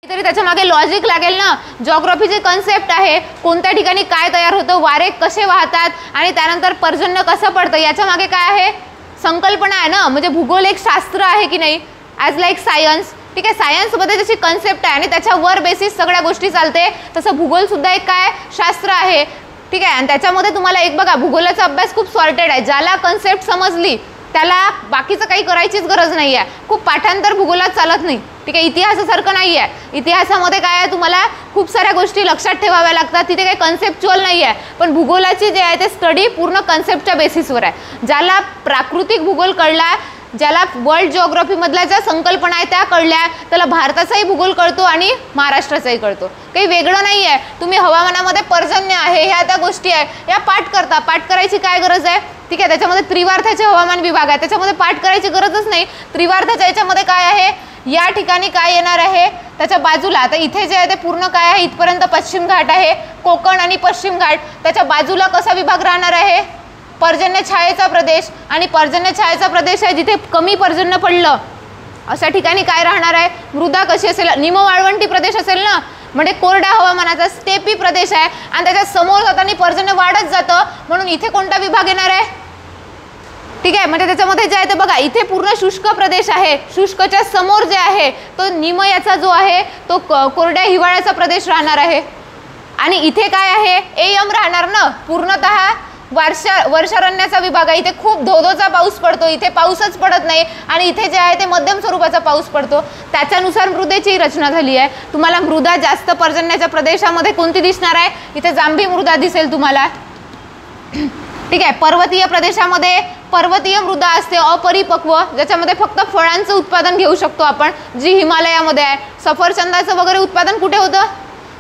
तरी त्याच्या मागे लॉजिक लागेल ना. जिओग्राफीची कन्सेप्ट आहे, कोणत्या ठिकाणी काय तयार होतं, वारे कसे वाहतात आणि त्यानंतर पर्जन्य कसं पडतं, याच्या मागे काय आहे, संकल्पना आहे ना. म्हणजे भूगोल एक शास्त्र आहे की नाही, ॲज लाईक सायन्स. ठीक आहे, सायन्समध्ये जशी कन्सेप्ट आहे आणि त्याच्यावर बेसिस सगळ्या गोष्टी चालते, तसं भूगोल सुद्धा एक काय शास्त्र आहे. ठीक आहे, आणि त्याच्यामध्ये तुम्हाला एक बघा, भूगोलाचा अभ्यास खूप सॉर्टेड आहे. ज्याला कन्सेप्ट समजली त्याला बाकीचं काही करायचीच गरज नाही आहे. खूप पाठांतर भूगोलात चालत नाही. ठीक आहे, इतिहासासारखं नाही आहे. इतिहासामध्ये काय आहे, तुम्हाला खूप साऱ्या गोष्टी लक्षात ठेवाव्या लागतात, तिथे काही कन्सेप्च्युअल नाही आहे. पण भूगोलाची जे आहे ते स्टडी पूर्ण कन्सेप्टच्या बेसिसवर आहे. ज्याला प्राकृतिक भूगोल कळला, ज्याला वर्ल्ड जिओग्राफीमधल्या ज्या संकल्पना आहेत त्या कळल्या, त्याला भारताचाही भूगोल कळतो आणि महाराष्ट्राचाही कळतो. काही वेगळं नाही आहे. तुम्ही हवामानामध्ये पर्जन्य आहे, ह्या त्या गोष्टी आहे, या पाठ करता. पाठ करायची काय गरज आहे. ठीक आहे, त्याच्यामध्ये त्रिवार्थाचे हवामान विभाग आहे, त्याच्यामध्ये पाठ करायची गरजच नाही. त्रिवार्थाच्या याच्यामध्ये काय आहे, या ठिकाणी काय येणार आहे, त्याच्या बाजूला आता इथे जे आहे ते पूर्ण काय आहे, इथपर्यंत पश्चिम घाट आहे, कोकण आणि पश्चिम घाट. त्याच्या बाजूला कसा विभाग राहणार आहे, पर्जन्य छायेचा प्रदेश. आणि पर्जन्य छायेचा प्रदेश आहे जिथे कमी पर्जन्य पडलं अशा ठिकाणी काय राहणार आहे, मृदा कशी असेल, निमवाळवंटी प्रदेश असेल ना, म्हणजे कोरड्या हवामानाचा स्टेपी प्रदेश आहे. आणि त्याच्या समोर जाताना पर्जन्य वाढत जातं, म्हणून इथे कोणता विभाग येणार आहे. ठीक आहे, म्हणजे त्याच्यामध्ये जे आहे ते बघा, इथे पूर्ण शुष्क प्रदेश आहे, शुष्कच्या समोर जे आहे तो निमयाचा जो आहे तो कोरड्या हिवाळ्याचा प्रदेश राहणार आहे. आणि इथे काय आहे, एयम राहणार ना, पूर्णतः वर्षारण्याचा विभाग आहे. इथे खूप धोधोचा पाऊस पडतो, इथे पाऊसच पडत नाही. आणि इथे जे आहे ते मध्यम स्वरूपाचा पाऊस पडतो. त्याच्यानुसार मृदेची रचना झाली आहे. तुम्हाला मृदा जास्त पर्जन्याच्या प्रदेशामध्ये कोणती दिसणार आहे, इथे जांभी मृदा दिसेल तुम्हाला. ठीक आहे, पर्वतीय प्रदेशामध्ये पर्वतीय मृदा असते, अपरिपक्व, ज्याच्यामध्ये फक्त फळांचं उत्पादन घेऊ शकतो आपण, जी हिमालयामध्ये आहे. सफरचंदाचं वगैरे उत्पादन कुठे होतं,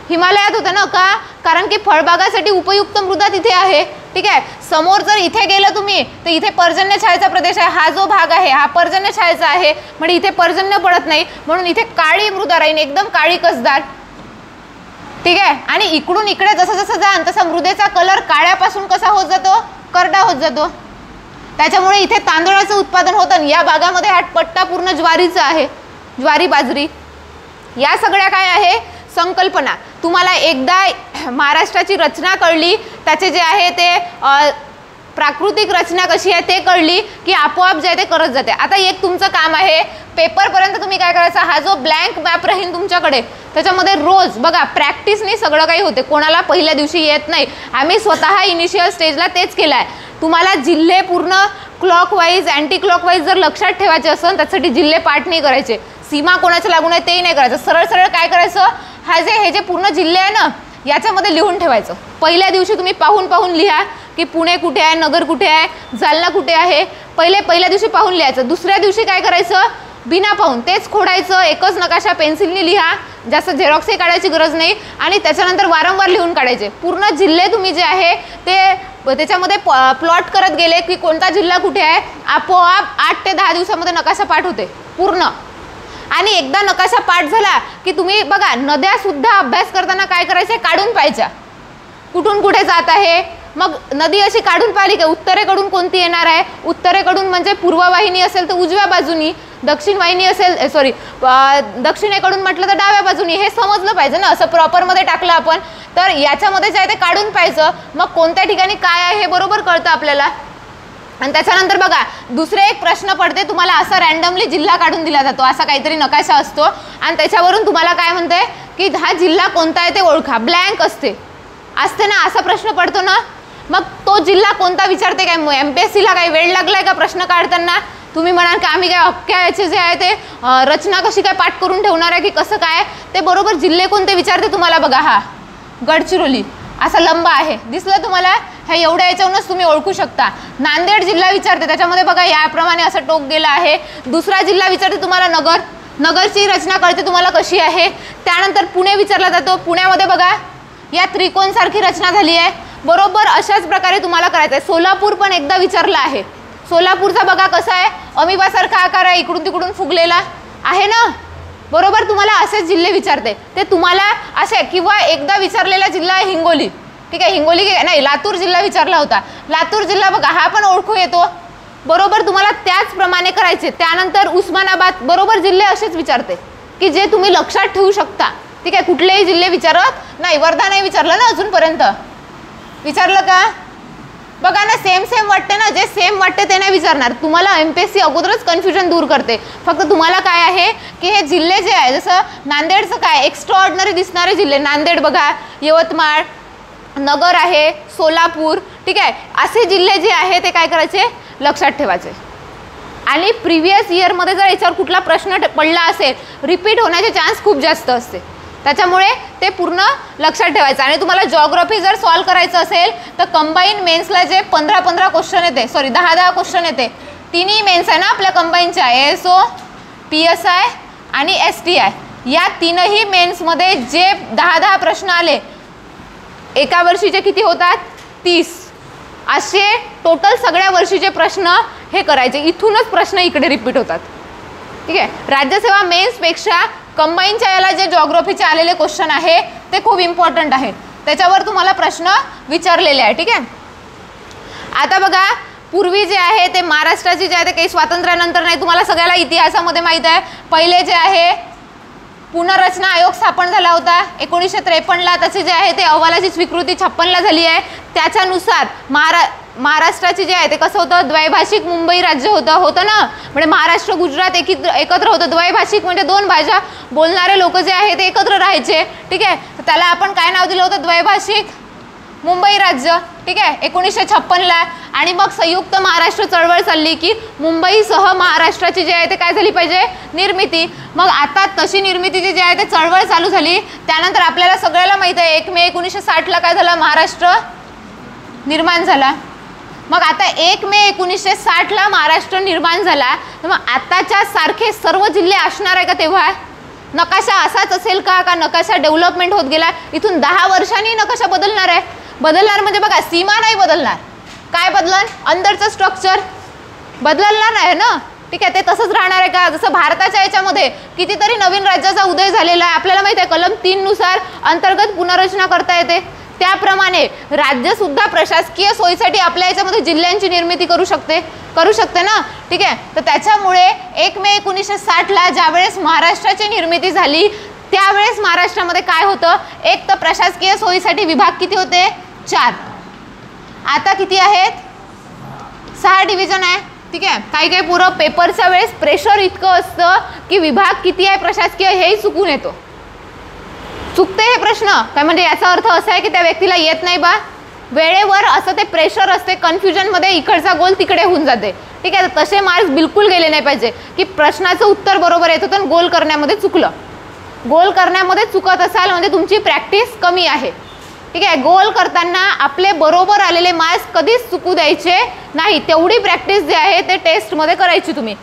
हिमालयात होतं ना. का, कारण की फळबागासाठी उपयुक्त मृदा तिथे आहे. ठीक आहे, समोर जर इथे गेलं तुम्ही तर इथे पर्जन्य छायेचा प्रदेश आहे. हा जो भाग आहे हा पर्जन्य छायेचा आहे, म्हणजे इथे पर्जन्य पडत नाही, म्हणून इथे काळी मृदा राहील, एकदम काळी कसदार. ठीक आहे, आणि इकडून इकडे जसं जसं जाण तसा मृदेचा कलर काळ्यापासून कसा होत जातो, करडा होत जातो. त्याच्यामुळे इथे तांदळाचं उत्पादन होतं. या भागामध्ये हा पट्टा पूर्ण ज्वारीचा आहे, ज्वारी बाजरी. या सगळ्या काय आहे संकल्पना. तुम्हाला एकदा महाराष्ट्राची रचना कळली, त्याचे जे आहे ते प्राकृतिक रचना कशी आहे ते कळली की आपोआप जे आहे ते करत जाते. आता एक तुमचं काम आहे, पेपरपर्यंत तुम्ही काय करायचं, हा जो ब्लँक मॅप राहील तुमच्याकडे त्याच्यामध्ये रोज बघा प्रॅक्टिसनी सगळं काही होते. कोणाला पहिल्या दिवशी येत नाही. आम्ही स्वतः इनिशियल स्टेजला तेच केलं आहे. तुम्हाला जिल्हे पूर्ण क्लॉकवाईज अँटी क्लॉकवाईज जर लक्षात ठेवायचे असेल, त्यासाठी जिल्हे पाठ नाही करायचे, सीमा कोणाच्या लागून आहे तेही नाही करायचं. सरळ सरळ काय करायचं, हे जे पूर्ण जिल्हे आहे ना याच्यामध्ये लिहून ठेवायचं. पहिल्या दिवशी तुम्ही पाहून पाहून लिहा की पुणे कुठे आहे, नगर कुठे आहे, जालना कुठे आहे. पहिल्या दिवशी पाहून लिहायचं. दुसऱ्या दिवशी काय करायचं, बिना पाहून तेच खोडायचं, एकच नकाशा पेन्सिलने लिहा, जास्त झेरॉक्सही काढायची गरज नाही. आणि त्याच्यानंतर वारंवार लिहून काढायचे. पूर्ण जिल्हे तुम्ही जे आहे ते त्याच्यामध्ये प्लॉट करत गेले की कोणता जिल्हा कुठे आहे, आपोआप 8 ते 10 दिवसामध्ये नकाशा पाठ होते पूर्ण. आणि एकदा नकाशा पाठ झाला की तुम्ही बघा नद्या सुद्धा अभ्यास करताना काय करायचे, काढून पाहायच्या कुठून कुठे जात आहे. मग नदी अशी काढून पाहिली की उत्तरेकडून कोणती येणार आहे, उत्तरेकडून म्हणजे पूर्व वाहिनी असेल तर उजव्या बाजूनी, दक्षिण वाहिनी असेल दक्षिणेकडून म्हटलं तर डाव्या बाजूनी. हे समजलं पाहिजे ना, असं प्रॉपरमध्ये टाकलं आपण तर याच्यामध्ये जे आहे ते काढून पाहायचं. मग कोणत्या ठिकाणी काय आहे हे बरोबर कळतं आपल्याला. आणि त्याच्यानंतर बघा दुसरे एक प्रश्न पडते तुम्हाला, असा रँडमली जिल्हा काढून दिला जातो, असा काहीतरी नकाशा असतो आणि त्याच्यावरून तुम्हाला काय म्हणते की हा जिल्हा कोणता आहे ते ओळखा. ब्लँक असते ना, असा प्रश्न पडतो ना. मग तो जिल्हा कोणता विचारते काय, MPSCला काही वेळ लागलाय का प्रश्न काढताना. तुम्ही म्हणाल की आम्ही काय अख्ख्या याचे जे आहे ते रचना कशी काय पाठ करून ठेवणार आहे की कसं काय, ते बरोबर जिल्हे कोणते विचारते तुम्हाला. बघा हा गडचिरोली असा लंबा आहे, दिसलं तुम्हाला, हे एवढ्या याच्यावरूनच तुम्ही ओळखू शकता. नांदेड जिल्हा विचारते, त्याच्यामध्ये बघा याप्रमाणे असं टोक गेलं आहे. दुसरा जिल्हा विचारते तुम्हाला नगर, नगरची रचना कळते तुम्हाला कशी आहे. त्यानंतर पुणे विचारला जातो, पुण्यामध्ये बघा या त्रिकोणसारखी रचना झाली आहे. बरोबर अशाच प्रकारे तुम्हाला करायचं आहे. सोलापूर पण एकदा विचारलं आहे, सोलापूरचा बघा कसा आहे, अमिबासारखा आकार आहे, इकडून तिकडून फुगलेला आहे ना. बरोबर तुम्हाला असेच जिल्हे विचारते ते तुम्हाला असे. किंवा एकदा विचारलेला जिल्हा आहे हिंगोली. ठीक आहे, हिंगोली नाही, लातूर जिल्हा विचारला होता. लातूर जिल्हा बघा हा पण ओळखू येतो. बरोबर तुम्हाला त्याचप्रमाणे करायचे. त्यानंतर उस्मानाबाद, बरोबर जिल्हे असेच विचारते. की जे तुम्ही लक्षात ठेवू शकता. ठीक आहे, कुठलेही जिल्हे विचारत नाही. वर्धा नाही विचारलं ना अजूनपर्यंत, विचारलं का? बघा ना, सेम वाटते ना, जे सेम वाटते ते नाही विचारणार तुम्हाला. MPSC अगोदरच कन्फ्युजन दूर करते. फक्त तुम्हाला काय आहे की हे जिल्हे जे आहे, जसं नांदेडचं काय एक्स्ट्रा ऑर्डिनरी दिसणारे जिल्हे, नांदेड बघा, यवतमाळ, नगर आहे, सोलापूर, ठीक आहे, असे जिल्हे जे आहे ते काय करायचे, लक्षात ठेवायचे. आणि प्रिव्हियस इयरमध्ये जर याच्यावर कुठला प्रश्न पडला असेल, रिपीट होण्याचे चान्स खूप जास्त असते. त्याच्यामुळे ते पूर्ण लक्षात ठेवायचं. आणि तुम्हाला जॉग्राफी जर सॉल्व करायचं असेल तर कंबाईन मेन्सला जे 15 क्वेश्चन येते, सॉरी 10 क्वेश्चन येते, तिन्ही मेन्स आहे ना आपल्या कंबाईनच्या, ASO, PSI आणि STI, या तीनही मेन्समध्ये जे 10 प्रश्न आले, एका वर्षीचे किती होतात, 30. असे टोटल सगळ्या वर्षीचे प्रश्न हे करायचे. इथूनच प्रश्न इकडे रिपीट होतात. ठीक आहे, राज्यसेवा मेन्सपेक्षा कंबाईनच्या याला जे जॉग्राफीचे आलेले क्वेश्चन आहे ते खूप इम्पॉर्टंट आहेत. त्याच्यावर तुम्हाला प्रश्न विचारलेले आहे. ठीक आहे, आता बघा, पूर्वी जे आहे ते महाराष्ट्राची जे आहे ते काही स्वातंत्र्यानंतर नाही, तुम्हाला सगळ्याला इतिहासामध्ये माहीत आहे. पहिले जे आहे पुनर्रचना आयोग स्थापन झाला होता 1953ला. त्याचे जे आहे ते अहवालाची स्वीकृती 56ला झाली आहे. त्याच्यानुसार महाराष्ट्राचे जे आहे ते कसं होतं, द्वैभाषिक मुंबई राज्य होतं ना, म्हणजे महाराष्ट्र गुजरात एकत्र होतं. द्वैभाषिक म्हणजे 2 भाषा बोलणारे लोक जे आहे ते एकत्र राहायचे. ठीक आहे, त्याला आपण काय नाव दिलं होतं, द्वैभाषिक मुंबई राज्य. ठीक आहे, 1956ला. आणि मग संयुक्त महाराष्ट्र चळवळ चालली की मुंबईसह महाराष्ट्राची जे आहे ते काय झाली पाहिजे, निर्मिती. मग आता तशी निर्मितीची जी आहे ते चळवळ चालू झाली. त्यानंतर आपल्याला सगळ्याला माहीत आहे 1 मे 1960ला काय झालं, महाराष्ट्र निर्माण झाला. मग आता 1 मे 1960ला महाराष्ट्र निर्माण झाला, तर मग आताच्या सारखे सर्व जिल्हे असणार आहे का तेव्हा? नकाशा असाच असेल का नकाशा डेव्हलपमेंट होत गेला? इथून 10 वर्षांनी नकाशा बदलणार आहे. बदलणार म्हणजे बघा, सीमा नाही बदलणार. काय बदलन, अंदरचं स्ट्रक्चर बदलणार नाही ना. ठीक आहे, ते तसंच राहणार आहे का? जसं भारताच्या याच्यामध्ये कितीतरी नवीन राज्याचा उदय झालेला आहे, आपल्याला माहिती आहे, कलम 3 नुसार अंतर्गत पुनर्रचना करता येते. त्याप्रमाणे राज्यसुद्धा प्रशासकीय सोयीसाठी आपल्या याच्यामध्ये जिल्ह्यांची निर्मिती करू शकते ना. ठीक आहे, तर त्याच्यामुळे 1 मे 1960ला ज्यावेळेस महाराष्ट्राची निर्मिती झाली त्यावेळेस महाराष्ट्रामध्ये काय होतं, एक तर प्रशासकीय सोयीसाठी विभाग किती होते, 4. आता किती आहेत, 6 डिव्हिजन आहे. ठीक आहे, काही पुरं पेपरच्या वेळेस प्रेशर इतकं असतं की विभाग किती आहे प्रशासकीय हेही चुकून येतो. चुकते हे प्रश्न काय, म्हणजे याचा अर्थ असा आहे की त्या व्यक्तीला येत नाही बा वेळेवर, असं ते प्रेशर असते. कन्फ्युजनमध्ये इकडचा गोल तिकडे होऊन जाते. ठीक आहे, तसे मार्क्स बिलकुल गेले नाही पाहिजे की प्रश्नाचं उत्तर बरोबर येत होतं आणि गोल करण्यामध्ये चुकलं. गोल करण्यामध्ये चुकत असाल म्हणजे तुमची प्रॅक्टिस कमी आहे. ठीक आहे, गोल करताना आपले बरोबर आलेले मार्क्स कधीच चुकू द्यायचे नाही. तेवढी प्रॅक्टिस जे आहे ते टेस्टमध्ये करायची तुम्ही.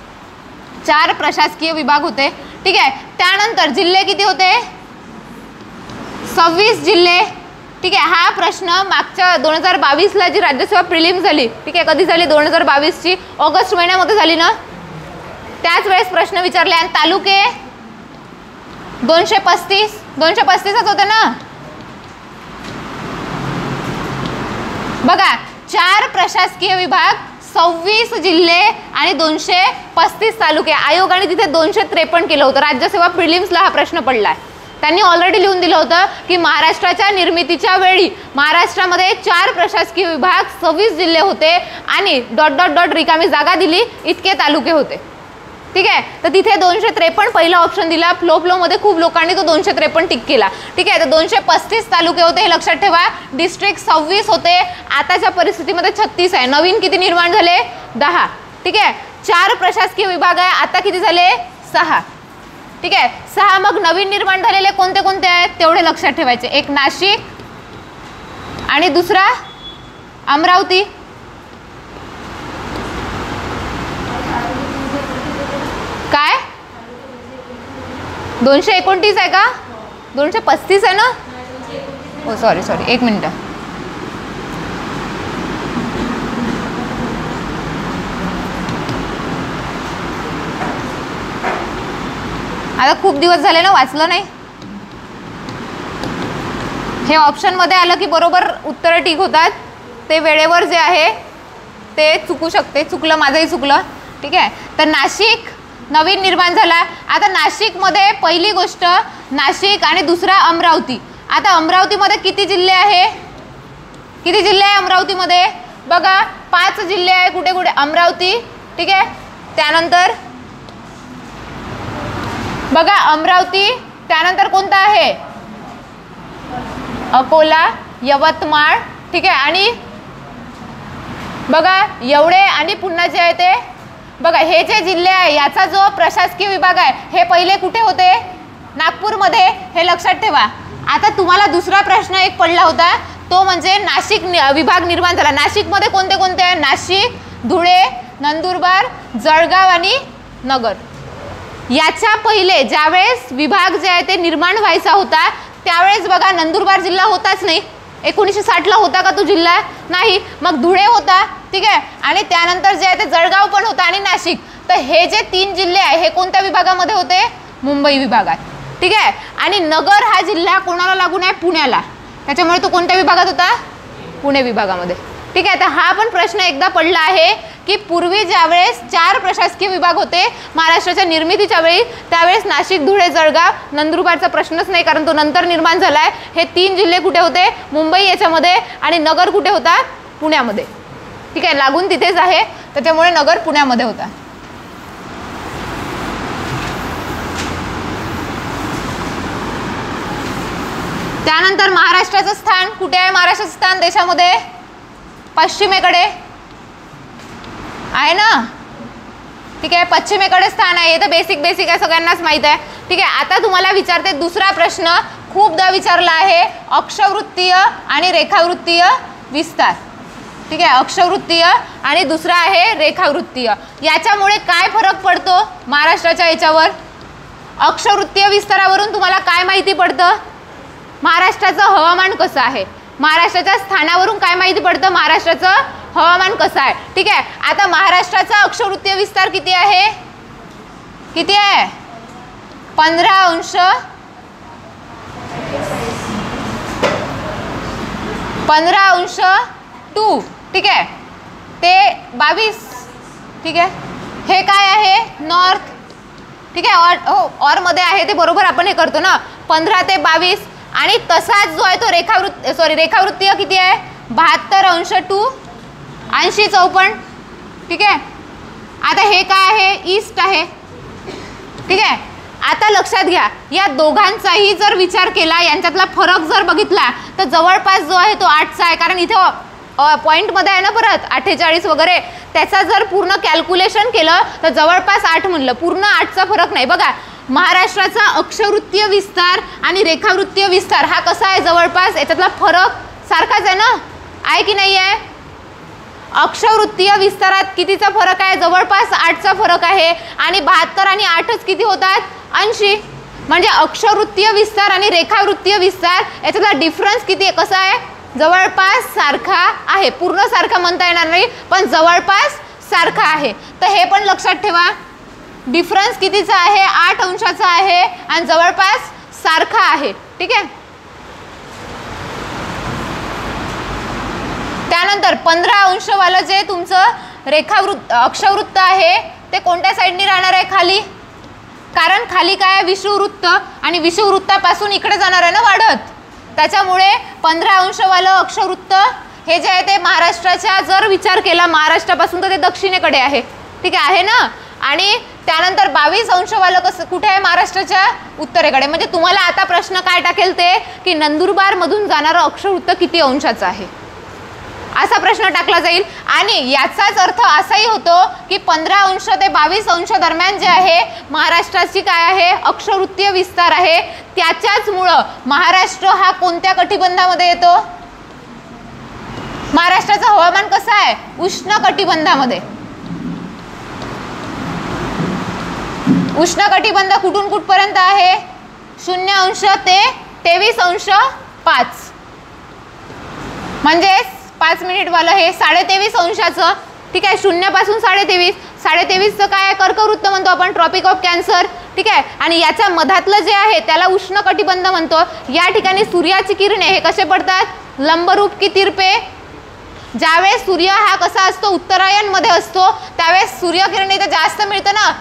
4 प्रशासकीय विभाग होते. ठीक आहे, त्यानंतर जिल्हे किती होते, 26 जिल्हे. ठीक आहे, हा प्रश्न मागच्या 2022ला जी राज्यसेवा प्रिलिम झाली, ठीक आहे, कधी झाली, 2022ची ऑगस्ट महिन्यामध्ये झाली ना, त्याच वेळेस प्रश्न विचारले. आणि तालुके 235च होते ना. बघा, 4 प्रशासकीय विभाग, 26 जिल्हे आणि 235 तालुके. आयोगाने तिथे 253 केलं होतं. राज्यसेवा प्रिलिम्सला हा प्रश्न पडलाय. त्यांनी ऑलरेडी लिहून दिलं होतं की महाराष्ट्राच्या निर्मितीच्या वेळी महाराष्ट्रामध्ये 4 प्रशासकीय विभाग, 26 जिल्हे होते आणि ... रिकामी जागा दिली, इतके तालुके होते. ठीक आहे, तर तिथे 253 पहिला ऑप्शन दिला. फ्लोमध्ये खूप लोकांनी तो 253 टिक केला. ठीक आहे, तर 235 तालुके होते, हे लक्षात ठेवा. डिस्ट्रिक्ट 26 होते, आताच्या परिस्थितीमध्ये 36 आहे. नवीन किती निर्माण झाले, 10. ठीक आहे, 4 प्रशासकीय विभाग आहे, आता किती झाले, 6. ठीक आहे, 6. मग नवीन निर्माण झालेले कोणते कोणते आहेत तेवढे लक्षात ठेवायचे. एक नाशिक आणि दुसरा अमरावती. काय 229 आहे का, 235 आहे ना, हो सॉरी 1 मिनिट. आता खूप दिवस झाले ना वाचलं नाही. हे ऑप्शनमध्ये आलं की बरोबर उत्तर ठीक होतात. ते वेळेवर जे आहे ते चुकू शकते. चुकलं, माझंही चुकलं. ठीक आहे, तर नाशिक नवीन निर्माण झाला. आता नाशिकमध्ये पहिली गोष्ट नाशिक आणि दुसरा अमरावती. आता अमरावतीमध्ये किती जिल्हे आहे? किती जिल्हे आहे अमरावतीमध्ये? बघा 5 जिल्हे आहे. कुठे कुठे? अमरावती, ठीक आहे. त्यानंतर बघा अमरावती, त्यानंतर कोणता आहे? अकोला, यवतमाळ, ठीक आहे. आणि बघा एवढे आणि पुन्हा जे आहे ते बघा हे जे जिल्हे आहे याचा जो प्रशासकीय विभाग आहे हे पहिले कुठे होते? नागपूरमध्ये. हे लक्षात ठेवा. आता तुम्हाला दुसरा प्रश्न एक पडला होता तो म्हणजे नाशिक विभाग निर्माण झाला. नाशिकमध्ये कोणते कोणते आहे? नाशिक, धुळे, नंदुरबार, जळगाव आणि नगर. याच्या पहिले ज्यावेळेस विभाग जे आहे ते निर्माण व्हायचा होता त्यावेळेस बघा नंदुरबार जिल्हा होताच नाही. 1960ला होता का तो जिल्हा? नाही. मग धुळे होता, ठीक आहे. आणि त्यानंतर जे आहे ते जळगाव पण होता आणि नाशिक. तर हे जे 3 जिल्हे आहे हे कोणत्या विभागामध्ये होते? मुंबई विभागात, ठीक आहे. आणि नगर हा जिल्हा कोणाला लागून आहे? पुण्याला. त्याच्यामुळे तो कोणत्या विभागात होता? पुणे विभागामध्ये, ठीक आहे. तर हा पण प्रश्न एकदा पडला आहे की पूर्वी ज्यावेळेस 4 प्रशासकीय विभाग होते महाराष्ट्राच्या निर्मितीच्या वेळी त्यावेळेस नाशिक, धुळे, जळगाव, नंदुरबारचा प्रश्नच नाही कारण तो नंतर निर्माण झाला आहे. हे 3 जिल्हे कुठे होते? मुंबई याच्यामध्ये. आणि नगर कुठे होता? पुण्यामध्ये, ठीक आहे. लागून तिथेच आहे त्याच्यामुळे नगर पुण्यामध्ये होता. त्यानंतर महाराष्ट्राचं स्थान कुठे आहे? महाराष्ट्राचं स्थान देशामध्ये पश्चिमेकडे आहे ना, ठीक आहे. पश्चिमेकडे स्थान आहे. हे तर बेसिक आहे, सगळ्यांनाच माहित आहे, ठीक आहे. आता तुम्हाला विचारते दुसरा प्रश्न खूपदा विचारला आहे अक्षवृत्तीय आणि रेखावृत्तीय विस्तार, ठीक आहे. अक्षवृत्तीय आणि दुसरा आहे रेखावृत्तीय. याच्यामुळे काय फरक पडतो महाराष्ट्राच्या याच्यावर? अक्षवृत्तीय विस्तारावरून तुम्हाला काय माहिती पडतं? महाराष्ट्राचं हवामान कसं आहे. महाराष्ट्राच्या स्थानावरून काय माहिती पडतं? महाराष्ट्राचं हवामान कसं आहे, ठीक आहे. आता महाराष्ट्राचा अक्षवृत्तीय विस्तार किती आहे? किती आहे? 15°2, ठीक आहे. ते 22, ठीक आहे. हे काय आहे? नॉर्थ, ठीक आहे. और मध्ये आहे ते बरोबर आपण हे करतो ना. 15 ते 22. आणि तसाच जो आहे तो रेखावृत्तीय किती आहे? 72°2 80°54, ठीक आहे. आता हे काय आहे? ईस्ट आहे, ठीक आहे. आता लक्षात घ्या या दोघांचाही जर विचार केला यांच्यातला फरक जर बघितला तर जवळपास जो आहे तो 8चा आहे कारण इथे पॉईंटमध्ये आहे ना परत 48 वगैरे. त्याचा जर पूर्ण कॅल्क्युलेशन केलं तर जवळपास 8 म्हणलं. पूर्ण 8चा फरक नाही. बघा महाराष्ट्राचा अक्षवृत्तीय विस्तार आणि रेखावृत्तीय विस्तार हा कसा आहे? जवळपास याच्यातला फरक सारखाच आहे ना, आहे की नाही आहे? अक्षवृत्तीय विस्तारात कितीचा फरक आहे? जवळपास 8चा फरक आहे. आणि 72 आणि 8च किती होतात? 80. म्हणजे अक्षवृत्तीय विस्तार आणि रेखावृत्तीय विस्तार याच्यातला डिफरन्स किती आहे? कसा आहे? जवळपास सारखा आहे. पूर्ण सारखा म्हणता येणार नाही पण जवळपास सारखा आहे. तर हे पण लक्षात ठेवा. डिफरन्स कितीचा आहे? 8 अंशाचा आहे आणि जवळपास सारखा आहे, ठीक आहे. त्यानंतर 15° वाला जे तुमचं अक्षवृत्त आहे ते कोणत्या साईडनी राहणार आहे? खाली. कारण खाली काय आहे? विषुववृत्त आणि विषुववृत्तापासून इकडे जाणार आहे ना वाढत. त्याच्यामुळे 15° वालं अक्षवृत्त हे जे आहे ते महाराष्ट्राच्या जर विचार केला महाराष्ट्रापासून तर ते दक्षिणेकडे आहे, ठीक आहे ना. आणि त्यानंतर 22° वालं कसं कुठे आहे? महाराष्ट्राच्या उत्तरेकडे. म्हणजे तुम्हाला आता प्रश्न काय टाकेल ते की नंदुरबार मधून जाणारं अक्षवृत्त किती अंशाचं आहे असा प्रश्न टाकला जाईल. आणि याचाच अर्थ असाही होतो की 15° ते 22° दरम्यान जे आहे महाराष्ट्राची काय आहे? अक्षवृत्तीय विस्तार आहे. त्याच्याचमुळं महाराष्ट्र हा कोणत्या कटिबंधामध्ये येतो? महाराष्ट्राचं हवामान कसं आहे? उष्ण कटिबंधामध्ये. उष्ण कटिबंध कुठून कुठपर्यंत आहे? 0° ते 23°5 म्हणजे 5 मिनिट वालं हे 23.5°, ठीक आहे. 0 पासून 23.5 काय आहे? कर्कवृत्त म्हणतो आपण, ट्रॉपिक ऑफ कॅन्सर, ठीक आहे. आणि याच्या मधातलं जे आहे त्याला उष्ण कटिबंध म्हणतो. या ठिकाणी सूर्याची किरणे हे कसे पडतात? लंबरूप की तिरपे. ज्यावेळेस सूर्य हा कसा असतो? उत्तरायण मध्ये असतो त्यावेळेस सूर्यकिरणे तर जास्त मिळतं ना.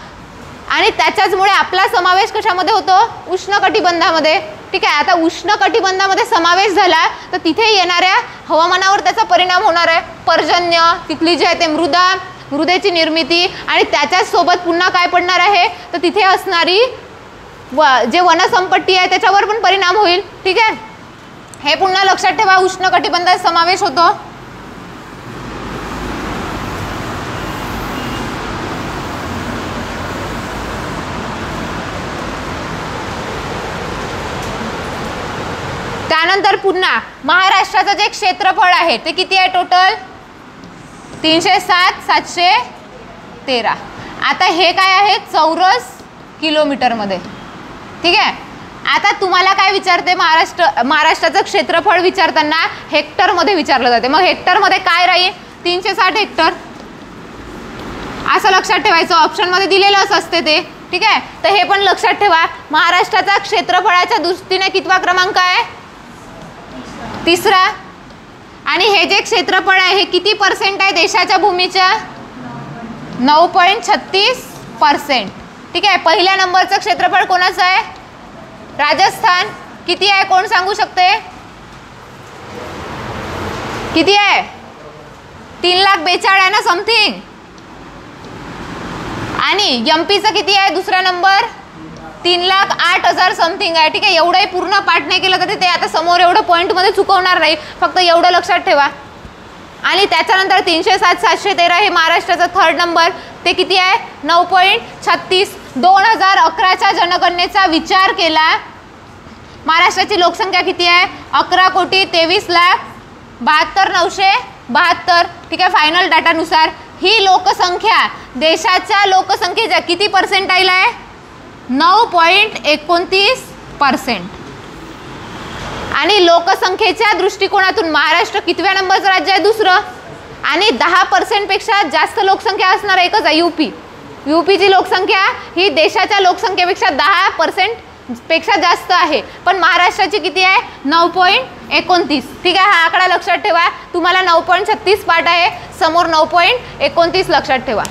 आणि त्याच्याचमुळे आपला समावेश कशामध्ये होतो? उष्णकटिबंधामध्ये. ठीक आहे, आता उष्णकटिबंधामध्ये समावेश झाला तर तिथे येणाऱ्या हवामानावर त्याचा परिणाम होणार आहे. पर्जन्य, तिथली जी आहे ते मृदा, मृदेची निर्मिती, आणि त्याच्याच सोबत पुन्हा काय पडणार आहे तर तिथे असणारी जे वनसंपत्ती आहे त्याच्यावर पण परिणाम होईल. ठीक आहे, हे पुन्हा लक्षात ठेवा, उष्णकटिबंधात समावेश होतो. त्यानंतर पुन्हा महाराष्ट्राचं जे क्षेत्रफळ आहे ते किती आहे टोटल? 307, 713. आता हे काय आहे? चौरस किलोमीटरमध्ये. ठीक आहे, आता तुम्हाला काय विचारते महाराष्ट्राचं क्षेत्रफळ विचारताना हेक्टरमध्ये विचारलं जाते. मग हेक्टरमध्ये काय राहील? 360 हेक्टर असं लक्षात ठेवायचं. ऑप्शनमध्ये दिलेलंच असते ते. ठीक आहे, तर हे पण लक्षात ठेवा. महाराष्ट्राचा क्षेत्रफळाच्या दृष्टीने कितवा क्रमांक आहे? 3रा. आणि हे जे क्षेत्रफळ आहे हे किती % आहे देशाच्या भूमीच्या? 9.36%. ठीक आहे, पहिल्या नंबरचं क्षेत्रफळ कोणाचं आहे? राजस्थान. किती आहे कोण सांगू शकते? किती आहे? 3,42,000 आहे ना समथिंग. आणि एमपीचं किती आहे दुसरा नंबर? 3,08,000 समथिंग आहे. ठीक आहे, एवढंही पूर्ण पाठ नाही केलं तरी ते आता समोर एवढं पॉईंटमध्ये चुकवणार नाही, फक्त एवढं लक्षात ठेवा. आणि त्याच्यानंतर 307, 713 हे महाराष्ट्राचा 3rd नंबर, ते किती आहे? 9.36. 2011च्या जनगणनेचा विचार केला. महाराष्ट्राची लोकसंख्या किती आहे? 11,23,72,972. ठीक आहे, फायनल डाटानुसार ही लोकसंख्या देशाच्या लोकसंख्येच्या किती पर्सेंटाईल आहे? 9.29%. आणि लोकसंख्येच्या दृष्टिकोनातून महाराष्ट्र कितव्या नंबरचं राज्य आहे? दुसरं. आणि 10% पेक्षा जास्त लोकसंख्या असणार एकच आहे यूपी. यूपीची लोकसंख्या ही देशाच्या लोकसंख्येपेक्षा 10% पेक्षा जास्त आहे, पण महाराष्ट्राची किती आहे? 9.29. ठीक आहे, हा आकडा लक्षात ठेवा. तुम्हाला 9.36 पाठ आहे, समोर 9.29 लक्षात ठेवा.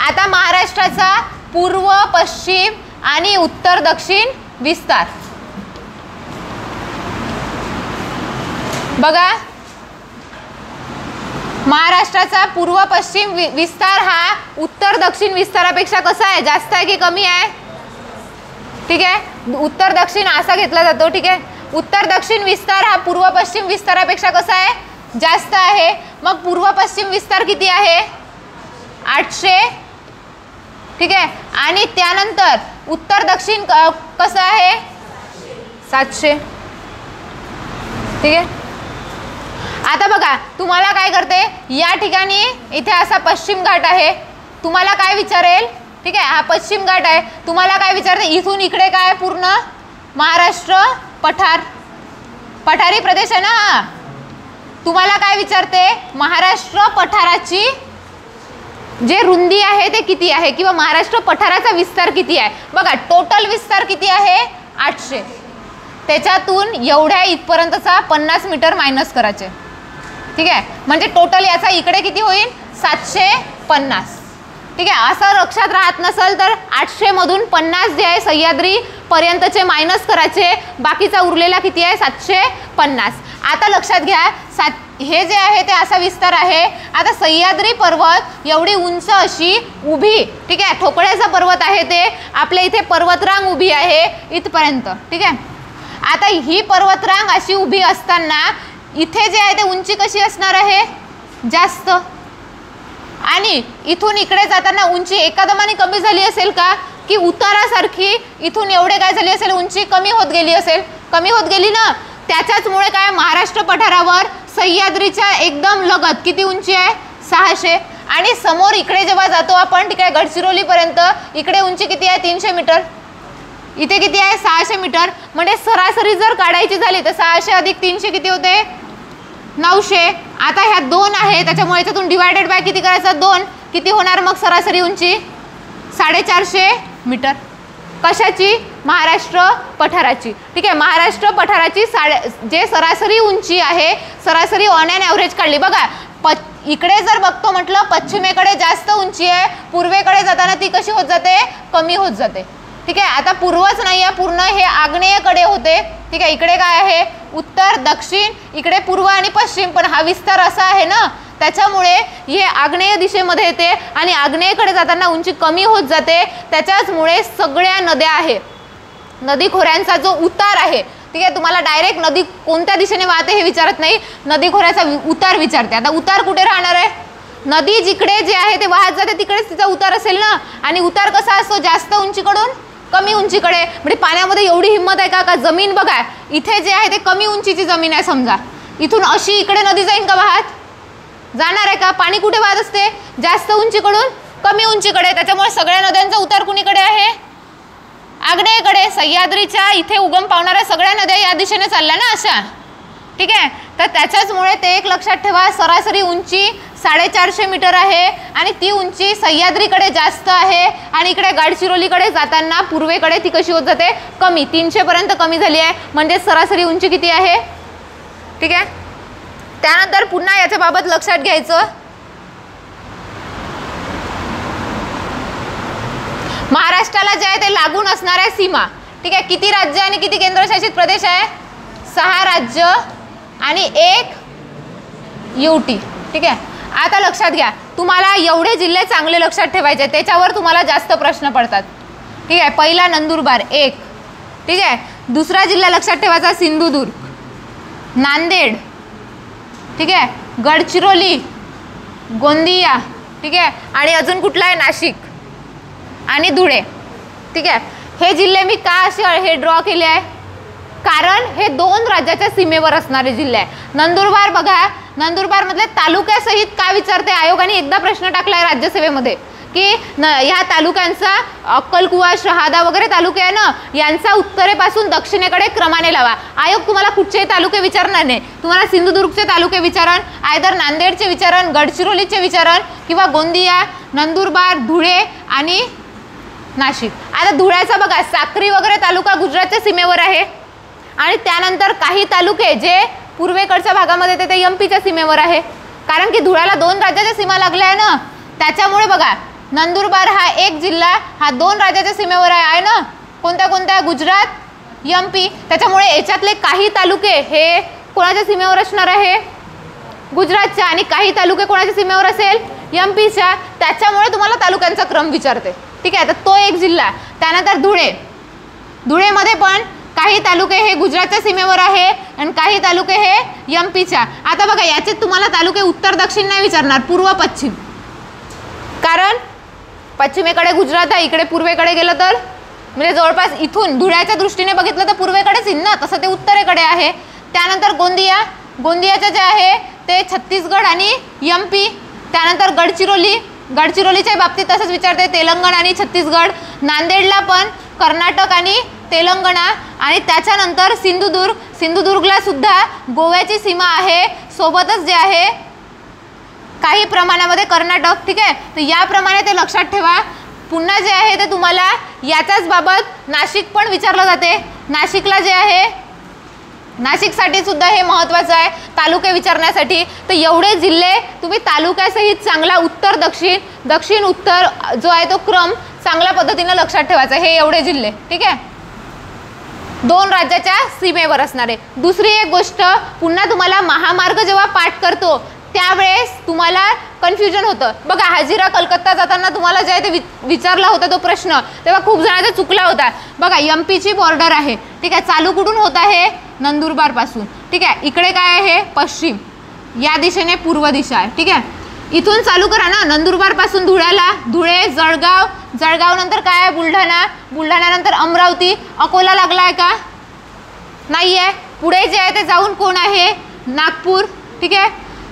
आता महाराष्ट्राचा पूर्व, पश्चिम आणि उत्तर दक्षिण विस्तार बघा. महाराष्ट्राचा पूर्व पश्चिम विस्तार हा उत्तर दक्षिण विस्तारापेक्षा कसा आहे? जास्त आहे की कमी आहे? ठीक आहे, उत्तर दक्षिण असा घेतला जातो. ठीक आहे, उत्तर दक्षिण विस्तार हा पूर्व पश्चिम विस्तारापेक्षा कसा आहे? जास्त आहे. मग पूर्व पश्चिम विस्तार किती आहे? 800. ठीक आहे, आणि त्यानंतर उत्तर दक्षिण कसं आहे? 700. ठीक आहे, आता बघा तुम्हाला काय करते, या ठिकाणी इथे असा पश्चिम घाट आहे, तुम्हाला काय विचारेल? ठीक आहे, हा पश्चिम घाट आहे, तुम्हाला काय विचारते? इथून इकडे काय पूर्ण महाराष्ट्र पठार, पठारी प्रदेश आहे ना हा. तुम्हाला काय विचारते? महाराष्ट्र पठाराची जे रुंदी आहे ते किती आहे, किंवा महाराष्ट्र पठाराचा विस्तार किती आहे? बघा टोटल विस्तार किती आहे? 800. त्याच्यातून एवढ्या इथपर्यंतचा 50 मीटर मायनस करायचे. ठीक आहे, म्हणजे टोटल याचा इकडे किती होईल? 750. ठीक आहे, असं लक्षात राहत नसेल तर 800 मधून 50 जे आहे सह्याद्री पर्यंतचे मायनस करायचे, बाकीचा उरलेला किती आहे? 750. आता लक्षात घ्या, हे जे आहे ते असा विस्तार आहे. आता सह्याद्री पर्वत एवढी उंच अशी उभी, ठीक आहे, ठोकळ्याचा पर्वत आहे, ते आपल्या इथे पर्वतरांग उभी आहे इथपर्यंत. ठीक आहे, आता ही पर्वतरांग अशी उभी असताना इथे जे आहे ते उंची कशी असणार आहे? जास्त. आणि इथून इकडे जाताना उंची एकदमाने कमी झाली असेल का? की उतारासारखी इथून एवढे काय झाली असेल? उंची कमी होत गेली असेल. कमी होत गेली ना, त्याच्याचमुळे काय महाराष्ट्र पठारावर सह्याद्रीच्या एकदम लगत किती उंची आहे? 600. आणि समोर इकडे जेव्हा जातो आपण, ठीक आहे, गडचिरोलीपर्यंत, इकडे उंची किती आहे? 300 मीटर. इथे किती आहे? 600 मीटर. म्हणजे सरासरी जर काढायची झाली तर 600 अधिक 300 किती होते? 900. आता ह्या 2 आहे त्याच्यामुळे याच्यातून डिवायडेड बाय किती करायचं 2. किती होणार मग सरासरी उंची 450 मीटर. कशाची? महाराष्ट्र पठाराची. ठीक आहे, महाराष्ट्र पठाराची जे सरासरी उंची आहे, सरासरी ऑन एन ॲव्हरेज काढली. बघा इकडे जर बघतो म्हटलं पश्चिमेकडे जास्त उंची आहे, पूर्वेकडे जाताना ती कशी होत जाते? कमी होत जाते. ठीक आहे, आता पूर्वच नाही आहे, पूर्ण हे आग्नेयकडे होते. ठीक आहे, इकडे काय आहे? उत्तर दक्षिण, इकडे पूर्व आणि पश्चिम, पण हा विस्तार असा आहे ना, त्याच्यामुळे हे आग्नेय दिशेमध्ये येते आणि आग्नेयकडे जाताना उंची कमी होत जाते. त्याच्याचमुळे सगळ्या नद्या आहे, नदी खोऱ्यांचा जो उतार आहे, ठीक आहे, तुम्हाला डायरेक्ट नदी कोणत्या दिशेने वाहते हे विचारत नाही, नदी खोऱ्याचा उतार विचारते. आता उतार कुठे राहणार आहे? नदी जिकडे जे आहे ते वाहत जाते तिकडेच तिचा उतार असेल ना. आणि उतार कसा असतो? जास्त उंचीकडून कमी उंचीकडे. म्हणजे पाण्यामध्ये एवढी हिंमत आहे का? जमीन बघा, इथे जे आहे ते कमी उंचीची जमीन आहे समजा, इथून अशी इकडे नदी जाईन का वाहत? जाणार आहे का? पाणी कुठे वाहत असते? जास्त उंचीकडून कमी उंचीकडे. त्याच्यामुळे सगळ्या नद्यांचा उतार कुणीकडे आहे? आग्नेयकडे. सह्याद्रीच्या इथे उगम पावणाऱ्या सगळ्या नद्या या दिशेने चालल्या ना अशा. ठीक आहे, तर त्याच्याचमुळे ते एक लक्षात ठेवा, सरासरी उंची 450 मीटर आहे आणि ती उंची सह्याद्रीकडे जास्त आहे आणि इकडे गडचिरोलीकडे जाताना पूर्वेकडे ती कशी होत जाते? कमी. 300 पर्यंत कमी झाली आहे, म्हणजे सरासरी उंची किती आहे? ठीक आहे, त्यानंतर पुन्हा याच्या बाबत लक्षात घ्यायचं, महाराष्ट्राला जे आहे ते लागून असणाऱ्या सीमा. ठीक आहे, किती राज्य आणि किती केंद्रशासित प्रदेश आहे? 6 राज्य आणि 1 UT. ठीक आहे, आता लक्षात घ्या, तुम्हाला एवढे जिल्हे चांगले लक्षात ठेवायचे, त्याच्यावर तुम्हाला जास्त प्रश्न पडतात. ठीक आहे, पहिला नंदुरबार 1. ठीक आहे, दुसरा जिल्हा लक्षात ठेवायचा सिंधुदुर्ग, नांदेड, ठीक आहे, गडचिरोली, गोंदिया, ठीक आहे, आणि अजून कुठला आहे? नाशिक आणि धुळे. ठीक आहे, हे जिल्हे मी का असे हे ड्रॉ केले आहे? कारण हे 2 राज्याच्या सीमेवर असणारे जिल्हे आहे. नंदुरबार बघा, नंदुरबार मधले तालुक्यासहित का विचारते? आयोगाने एकदा प्रश्न टाकलाय राज्यसेवेमध्ये की ह्या तालुक्यांचा अक्कलकुवा, शहादा वगैरे तालुके आहे ना, यांचा उत्तरेपासून दक्षिणेकडे क्रमाने लावा. आयोग तुम्हाला कुठचेही तालुके विचारणार नाही, तुम्हाला सिंधुदुर्गचे तालुके विचारण, आयदर नांदेडचे विचारण, गडचिरोलीचे विचारण, किंवा गोंदिया, नंदुरबार, धुळे आणि नाशिक. आता धुळ्याचा बघा, साक्री वगैरे तालुका गुजरातच्या सीमेवर आहे आणि त्यानंतर काही तालुके जे पूर्वेकडच्या भागामध्ये येते ते एमपीच्या सीमेवर आहे. कारण की धुळ्याला 2 राज्याच्या सीमा लागल्या आहे ना, त्याच्यामुळे बघा नंदुरबार हा एक जिल्हा हा 2 राज्याच्या सीमेवर आहे ना. कोणत्या कोणत्या? गुजरात, एमपी. त्याच्यामुळे याच्यातले काही तालुके हे कोणाच्या सीमेवर असणार आहे? गुजरातच्या. आणि काही तालुके कोणाच्या सीमेवर असेल? एमपीच्या. त्याच्यामुळे तुम्हाला तालुक्यांचा क्रम विचारते. ठीक आहे, तर तो एक जिल्हा. त्यानंतर धुळे, धुळेमध्ये पण काही तालुके हे गुजरातच्या सीमेवर आहे आणि काही तालुके हे एमपीच्या. आता बघा याचे तुम्हाला तालुके उत्तर दक्षिण नाही विचारणार, पूर्व पश्चिम. कारण पश्चिमेकडे गुजरात आहे, इकडे पूर्वेकडे गेलं तर म्हणजे जवळपास इथून धुळ्याच्या दृष्टीने बघितलं तर पूर्वेकडेच येईल ना, तसं ते उत्तरेकडे आहे. त्यानंतर गोंदिया, गोंदियाचे जे आहे ते छत्तीसगड आणि एमपी. त्यानंतर गडचिरोली, गडचिरोलीच्या बाबतीत तसंच विचारते, तेलंगणा आणि छत्तीसगड. नांदेडला पण कर्नाटक आणि तेलंगणा. आणि त्याच्यानंतर सिंधुदुर्ग, सिंधुदुर्गला सुद्धा गोव्याची सीमा आहे, सोबतच जे आहे काही प्रमाणामध्ये कर्नाटक. ठीक आहे, तर याप्रमाणे ते लक्षात ठेवा. पुन्हा जे आहे ते तुम्हाला याच्याच बाबत नाशिक पण विचारलं जाते. नाशिकला जे आहे, नाशिकसाठी सुद्धा हे महत्त्वाचं आहे तालुके विचारण्यासाठी. तर एवढे जिल्हे तुम्ही तालुक्यासहित चांगला उत्तर दक्षिण, दक्षिण उत्तर जो आहे तो क्रम चांगल्या पद्धतीने लक्षात ठेवायचा. हे एवढे जिल्हे. ठीक आहे, 2 राज्याच्या सीमेवर असणारे. दुसरी एक गोष्ट, पुन्हा तुम्हाला महामार्ग जेव्हा पाठ करतो त्यावेळेस तुम्हाला कन्फ्युजन होतं. बघा हजिरा कलकत्ता जाताना तुम्हाला जे आहे ते विचारला होता तो प्रश्न, तेव्हा खूप जणांचा चुकला होता. बघा एमपीची बॉर्डर आहे. ठीक आहे, चालू कुठून होत आहे? नंदुरबार पासून. ठीक आहे, इकडे काय आहे? पश्चिम, या दिशेने पूर्व दिशा आहे. ठीक आहे, इथून चालू करा ना, नंदुरबार पासून धुळ्याला, धुळे, जळगाव, जळगाव नंतर काय आहे? बुलढाणा, बुलढाणा नंतर अमरावती. अकोला लागला आहे का? नाही आहे. पुढे जे आहे ते जाऊन कोण आहे? नागपूर. ठीक आहे,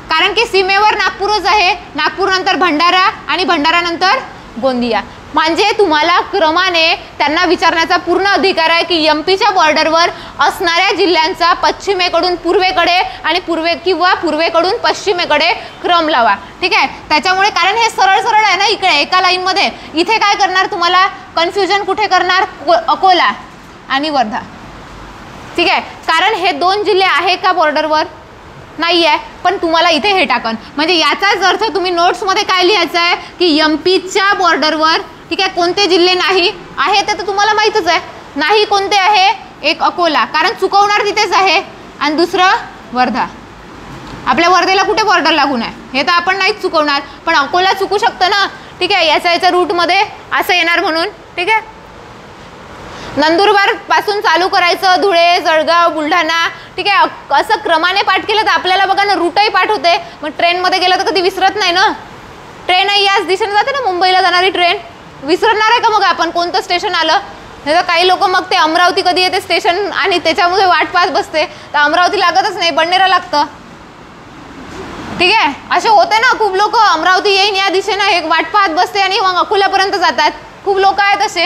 कारण की सीमेवर नागपूरच आहे. नागपूर नंतर भंडारा आणि भंडारा नंतर गोंदिया. म्हणजे तुम्हाला क्रमाने त्यांना विचारण्याचा पूर्ण अधिकार आहे की एमपीच्या बॉर्डरवर असणाऱ्या जिल्ह्यांचा पश्चिमेकडून पूर्वेकडे आणि पूर्वेकडून पश्चिमेकडे क्रम लावा. ठीक आहे, त्याच्यामुळे कारण हे सरळ सरळ आहे ना, इकडे एका लाईनमध्ये. इथे काय करणार, तुम्हाला कन्फ्युजन कुठे करणार, अकोला आणि वर्धा. ठीक आहे, कारण हे 2 जिल्हे आहे का बॉर्डरवर, नाही आहे, पण तुम्हाला इथे हे टाकन. म्हणजे याचाच अर्थ तुम्ही नोट्समध्ये काय लिहायचं आहे की एमपीच्या बॉर्डरवर, ठीक आहे, कोणते जिल्हे नाही आहे ते तर तुम्हाला माहीतच आहे. नाही कोणते आहे, एक अकोला, कारण चुकवणार तिथेच आहे, आणि दुसरं वर्धा. आपल्या वर्धेला कुठे बॉर्डर लागून आहे हे तर आपण नाहीच चुकवणार, पण अकोला चुकू शकतं ना. ठीक आहे, याच्या रूटमध्ये असं येणार म्हणून. ठीक आहे, नंदुरबार पासून चालू करायचं, धुळे, जळगाव, बुलढाणा. ठीक आहे, असं क्रमाने पाठ केलं तर आपल्याला बघा ना रूटही पाठ होते. मग ट्रेनमध्ये गेलं तर कधी विसरत नाही ना. ट्रेनही याच दिशेने जाते ना, मुंबईला जाणारी ट्रेन. विसरणार आहे का मग आपण कोणतं स्टेशन आलं. नाही तर काही लोक मग ते अमरावती कधी येते स्टेशन आणि त्याच्यामध्ये वाट पाहत बसते, तर अमरावती लागतच नाही, बडनेरा लागतं. ठीक आहे, असे होते ना खूप लोक, अमरावती येईन या दिशेनं हे वाट पाहत बसते आणि मग अकोल्यापर्यंत जातात. खूप लोक आहेत असे.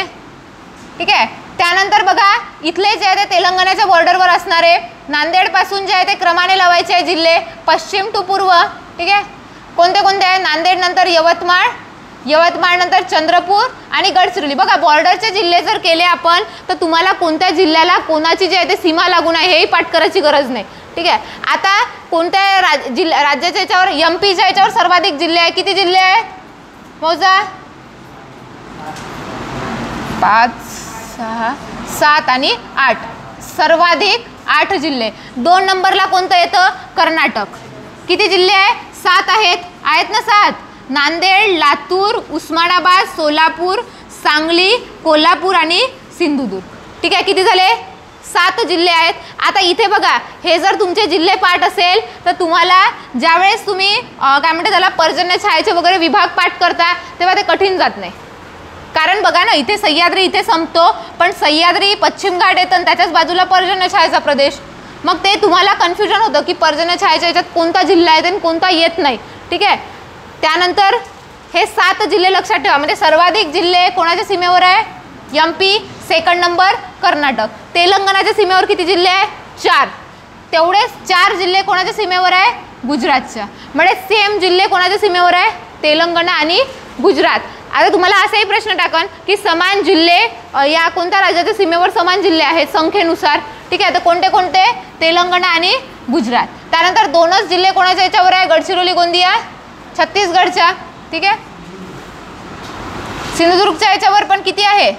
ठीक आहे, त्यानंतर बघा इथले जे आहे ते तेलंगणाच्या बॉर्डरवर असणारे नांदेड पासून जे आहे ते क्रमाने लावायचे आहे जिल्हे, पश्चिम टू पूर्व. ठीक आहे, कोणते कोणते आहे, नांदेड नंतर यवतमाळ, यवतमाळ नंतर चंद्रपूर आणि गडचिरोली. बघा बॉर्डरचे जिल्हे जर केले आपण तर तुम्हाला कोणत्या जिल्ह्याला कोणाची जी आहे ते सीमा लागून आहे हेही पाठ करायची गरज नाही. ठीक आहे, आता कोणत्या राज्याच्या याच्यावर, एमपीच्या याच्यावर सर्वाधिक जिल्हे आहे. किती जिल्हे आहेत मोजा, 5, 6, 7 आणि 8, सर्वाधिक 8 जिल्हे. 2 नंबरला कोणतं येतं, कर्नाटक. किती जिल्हे आहे, 7 आहेत ना, 7. नांदेड, लातूर, उस्मानाबाद, सोलापूर, सांगली, कोल्हापूर आणि सिंधुदुर्ग. ठीक आहे, किती झाले, 7 जिल्हे आहेत. आता इथे बघा, हे जर तुमचे जिल्हे पाठ असेल तर तुम्हाला ज्यावेळेस तुम्ही काय म्हणते त्याला पर्जन्य छायेचे वगैरे विभाग पाठ करता तेव्हा ते कठीण जात नाही. कारण बघा ना, इथे सह्याद्री इथे संपतो, पण सह्याद्री पश्चिम घाट येतं आणि त्याच्याच बाजूला पर्जन्य छायेचा प्रदेश. मग ते तुम्हाला कन्फ्युजन होतं की पर्जन्य छायेच्या याच्यात कोणता जिल्हा आहे आणि कोणता येत नाही. ठीक आहे, त्यानंतर हे 7 जिल्हे लक्षात ठेवा. म्हणजे सर्वाधिक जिल्हे कोणाच्या सीमेवर आहे, एमपी. Second number Karnataka. तेलंगणाच्या सीमेवर किती जिल्हे आहे, 4. तेवढेच 4 जिल्हे कोणाच्या सीमेवर आहे, गुजरातच्या. म्हणजे सेम जिल्हे कोणाच्या सीमेवर आहे, तेलंगणा आणि गुजरात. आता तुम्हाला असाही प्रश्न टाकन की समान जिल्हे या कोणत्या राज्याच्या सीमेवर समान जिल्हे आहेत संख्येनुसार. ठीक आहे, तर कोणते कोणते, तेलंगणा आणि गुजरात. त्यानंतर 2च जिल्हे कोणाच्या याच्यावर आहे, गडचिरोली, गोंदिया, छत्तीसगडच्या. ठीक आहे, सिंधुदुर्गच्या याच्यावर पण किती आहे,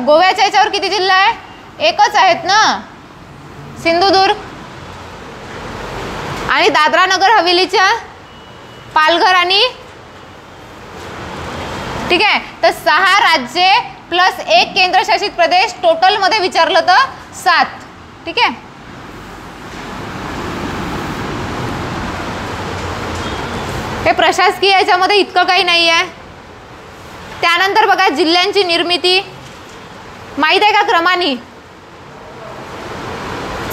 गोव्याच्या याच्यावर किती जिल्हा आहे, 1च आहेत ना, सिंधुदुर्ग. आणि दादरा नगर हवेलीच्या पालघर आणि, ठीक आहे, तर 6 राज्ये प्लस 1 केंद्रशासित प्रदेश, टोटल मध्ये विचारलं तर 7. ठीक आहे, हे प्रशासकीय याच्यामध्ये इतकं काही नाही आहे. त्यानंतर बघा जिल्ह्यांची निर्मिती माहित आहे का क्रमाने,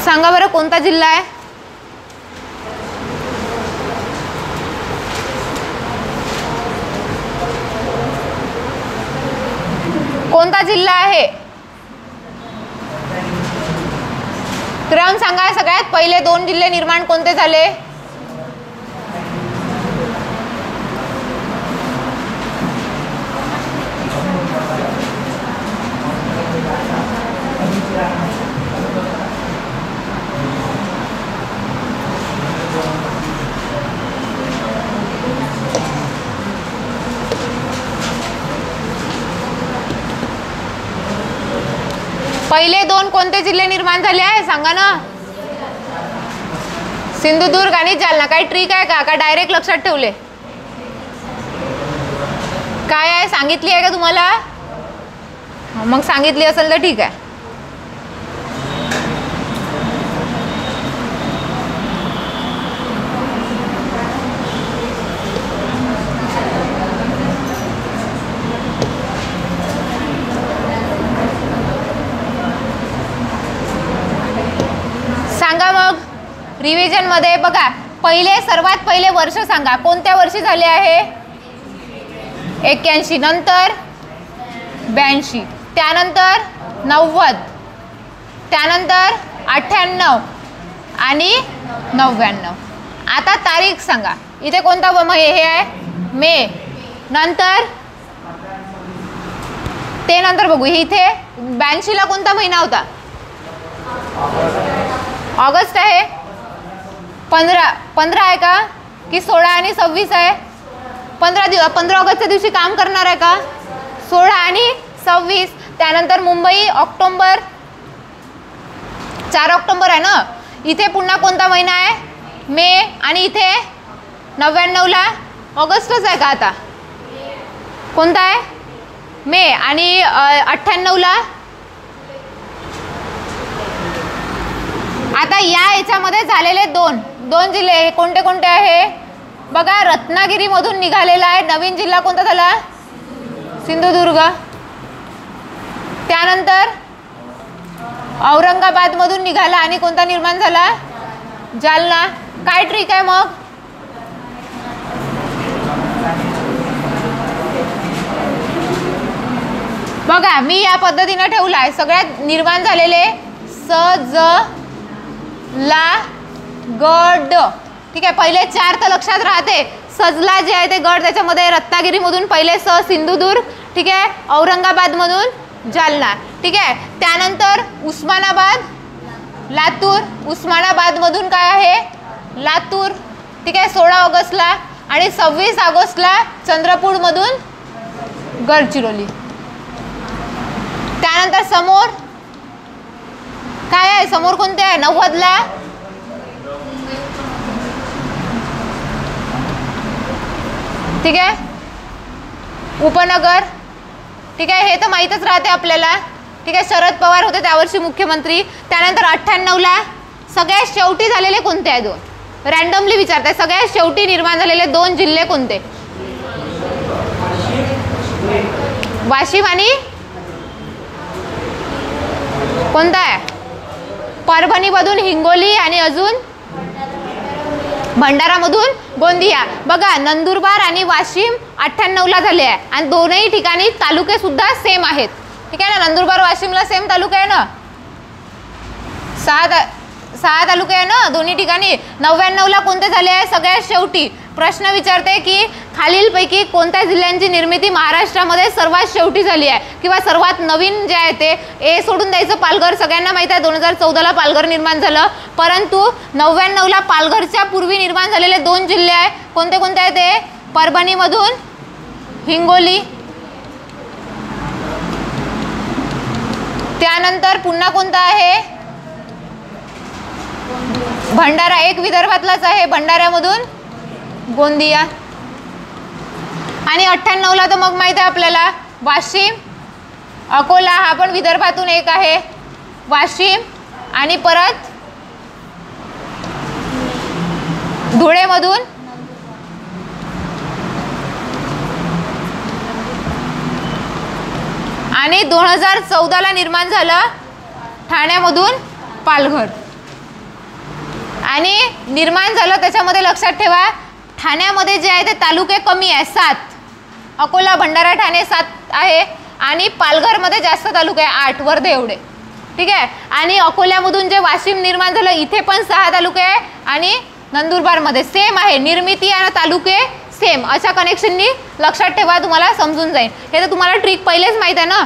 सांगा बरं कोणता जिल्हा आहे, कोणता जिल्हा आहे, क्रम सांगा. सगळ्यात पहिले 2 जिल्हे निर्माण कोणते झाले, पहिले 2 कोणते जिल्हे निर्माण झाले आहे सांगा ना, सिंधुदुर्ग आणि जालना. काही ट्रिक आहे का डायरेक्ट लक्षात ठेवले, काय आहे सांगितली आहे का तुम्हाला, मग सांगितली असेल तर ठीक आहे. सांगा मग रिव्हिजन मध्ये बघा, सर्वात पहिले वर्ष सांगा, कोणत्या वर्षी झाले आहे, 81. नंतर 82, त्यानंतर 90, त्यानंतर 98 आणि 99. आता तारीख सांगा. इथे कोणता हे आहे? मे. नंतर ते नंतर बघू. इथे 82ला कोणता महिना होता? ऑगस्ट आहे. 15 आहे का की 16 आणि 26 आहे? 15 ऑगस्टच्या दिवशी काम करणार आहे का? 16 आणि 26. त्यानंतर मुंबई ऑक्टोबर, 4 ऑक्टोबर आहे ना. इथे पुन्हा कोणता महिना आहे? मे. आणि इथे 99ला ऑगस्टच आहे का? आता कोणता आहे? मे. आणि 98ला. आता याच्यामध्ये झालेले दोन जिल्हे कोणते कोणते आहे बघा. रत्नागिरीमधून निघालेला आहे. नवीन जिल्हा कोणता झाला? सिंधुदुर्ग. त्यानंतर औरंगाबादमधून निघाला आणि कोणता निर्माण झाला? जालना. काय ट्रिक आहे मग? बघा मी या पद्धतीने ठेवला आहे. सगळ्यात निर्माण झालेले स, ज, ला, गड. ठीक आहे. पहिले 4 तर लक्षात राहते. सजला जे आहे ते गड, त्याच्यामध्ये रत्नागिरीमधून पहिले स सिंधुदुर्ग. ठीक आहे. औरंगाबादमधून जालना. ठीक आहे. त्यानंतर उस्मानाबाद, लातूर. उस्मानाबादमधून काय आहे? लातूर. ठीक आहे. 16 ऑगस्टला. आणि 26 ऑगस्टला चंद्रपूरमधून गडचिरोली. त्यानंतर समोर काय आहे? समोर कोणते आहे? 90ला ठीक आहे उपनगर. ठीक आहे. हे तर माहीतच राहते आपल्याला. ठीक आहे. शरद पवार होते त्यावर्षी मुख्यमंत्री. त्यानंतर 98ला सगळ्यात शेवटी झालेले कोणते आहे? 2 रँडमली विचारताय. सगळ्यात शेवटी निर्माण झालेले 2 जिल्हे कोणते? वाशिम आणि कोणता आहे? परभणीमधून हिंगोली आणि अजून भंडारामधून गोंदिया. बघा नंदुरबार आणि वाशिम 98ला झाले आहे आणि दोनही ठिकाणी तालुके सुद्धा सेम आहेत. ठीक आहे ना. नंदुरबार वाशिमला सेम तालुका आहे ना. 6 तालुके आहे ना दोन्ही ठिकाणी. 99ला कोणते झाले आहे? सगळ्यात शेवटी. प्रश्न विचारते की खालीलपैकी कोणत्या जिल्ह्यांची निर्मिती महाराष्ट्रामध्ये सर्वात शेवटी झाली आहे किंवा सर्वात नवीन जे आहे ते? ए सोडून द्यायचं पालघर. सगळ्यांना माहिती आहे 2014ला पालघर निर्माण झालं. परंतु 99ला पालघरच्या पूर्वी निर्माण झालेले 2 जिल्हे आहे. कोणते कोणते आहे ते? परभणीमधून हिंगोली. त्यानंतर पुन्हा कोणता आहे? भंडारा. एक विदर्भातलाच आहे. भंडाऱ्यामधून गोंदिया. आणि 98ला तर मग माहिती आहे आपल्याला वाशिम, अकोला. हा पण विदर्भातून एक आहे. वाशिम आणि परत धुळेमधून आणि 2014ला निर्माण झालं ठाण्यामधून पालघर. आणि निर्माण झालं त्याच्यामध्ये लक्षात ठेवा ठाण्यामध्ये जे आहे ते तालुके कमी आहे 7. अकोला, भंडारा, ठाणे 7 आहे आणि पालघरमध्ये जास्त तालुके आहे 8 वर्धे एवढे. ठीक आहे. आणि अकोल्यामधून जे वाशिम निर्माण झालं इथे पण 6 तालुके आहे आणि नंदुरबारमध्ये सेम आहे. निर्मिती आणि तालुके सेम. अशा कनेक्शननी लक्षात ठेवा. तुम्हाला समजून जाईल. हे तर तुम्हाला ट्रिक पहिलेच माहीत आहे ना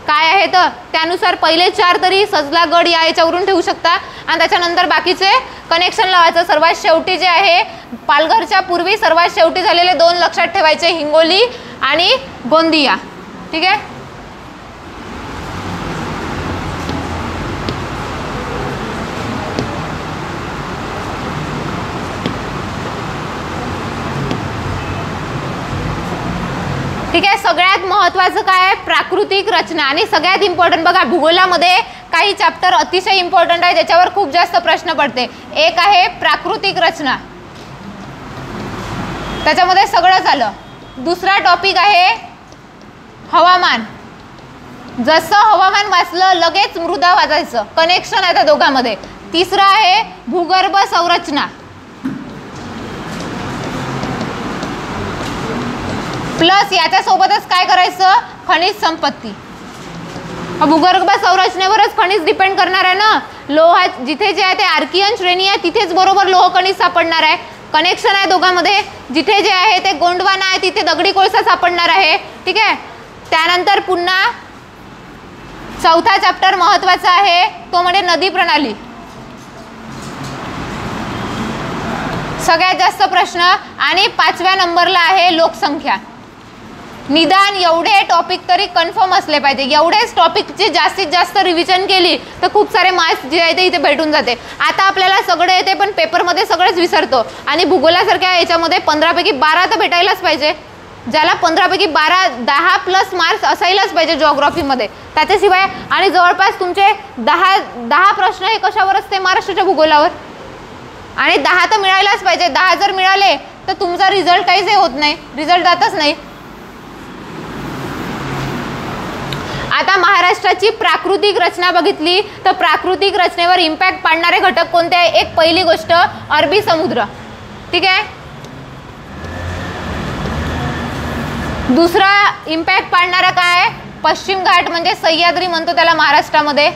काय आहे. तर त्यानुसार पहिले 4 तरी सजला गड या याच्यावरून ठेवू शकता आणि त्याच्यानंतर बाकीचे कनेक्शन लावायचं. सर्वात शेवटी जे आहे पालघरच्या पूर्वी सर्वात शेवटी झालेले 2 लक्षात ठेवायचे हिंगोली आणि गोंदिया. ठीक आहे. ठीक आहे. सगळ्यात महत्त्वाचं काय आहे? प्राकृतिक रचना. आणि सगळ्यात इम्पॉर्टंट बघा भूगोलामध्ये काही चॅप्टर अतिशय इम्पॉर्टंट आहे ज्याच्यावर खूप जास्त प्रश्न पडते. एक आहे प्राकृतिक रचना. त्याच्यामध्ये सगळं झालं. दुसरा टॉपिक आहे हवामान. जसं हवामान वाचलं लगेच मृदा वाचायचं. कनेक्शन आहे त्या दोघांमध्ये. तिसरं आहे भूगर्भ संरचना. प्लस याच्यासोबतच काय करायचं, खनिज संपत्ती. भूगर्भ संरचनेवरच खनिज डिपेंड करणार आहे ना. लोहा जिथे जे आहे ते आर्कियन श्रेणी आहे तिथेच बरोबर लोह खनिज सापडणार आहे. कनेक्शन आहे दोघांमध्ये. जिथे जे आहे ते गोंडवाना आहे तिथे दगडी कोळसा सापडणार आहे. ठीक आहे. त्यानंतर पुन्हा चौथा चॅप्टर महत्वाचा आहे तो म्हणजे नदी प्रणाली. सगळ्यात जास्त प्रश्न. आणि 5व्या नंबरला आहे लोकसंख्या. निदान एवढे टॉपिक तरी कन्फर्म असले पाहिजे. एवढेच टॉपिकची जास्तीत जास्त रिव्हिजन केली तर खूप सारे मार्क्स जे आहे ते इथे भेटून जाते. आता आपल्याला सगळे येते पण पेपरमध्ये सगळेच विसरतो. आणि भूगोलासारख्या याच्यामध्ये 15 पैकी 12 तर भेटायलाच पाहिजे. ज्याला 15 पैकी 12 10 प्लस मार्क्स असायलाच पाहिजे जिओग्राफीमध्ये. त्याच्याशिवाय आणि जवळपास तुमचे 10 प्रश्न हे कशावर असते, महाराष्ट्राच्या भूगोलावर. आणि 10 तर मिळायलाच पाहिजे. 10 जर मिळाले तर तुमचा रिझल्ट काहीच होत नाही, रिझल्ट जातच नाही. आता महाराष्ट्राची प्राकृतिक रचना बघितली तर प्राकृतिक रचनेवर इम्पॅक्ट पाडणारे घटक कोणते आहे. एक पहिली गोष्ट अरबी समुद्र. ठीक आहे. दुसरा इम्पॅक्ट पाडणारा काय, पश्चिम घाट म्हणजे सह्याद्री म्हणतो त्याला महाराष्ट्रामध्ये.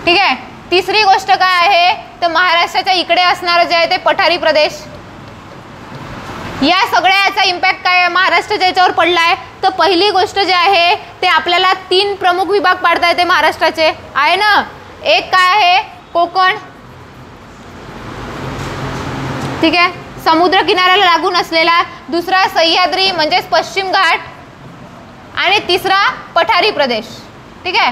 ठीक आहे. तिसरी गोष्ट काय आहे तर महाराष्ट्राच्या इकडे असणारं जे आहे ते पठारी प्रदेश. या सगळ्याचा इम्पॅक्ट काय आहे महाराष्ट्राच्या याच्यावर पडला आहे. तर पहिली गोष्ट जे आहे ते आपल्याला 3 प्रमुख विभाग पाडता येते महाराष्ट्राचे आहे ना. एक काय आहे कोकण. ठीक आहे, समुद्र किनाऱ्याला लागून असलेला. दुसरा सह्याद्री म्हणजेच पश्चिम घाट. आणि तिसरा पठारी प्रदेश. ठीक आहे.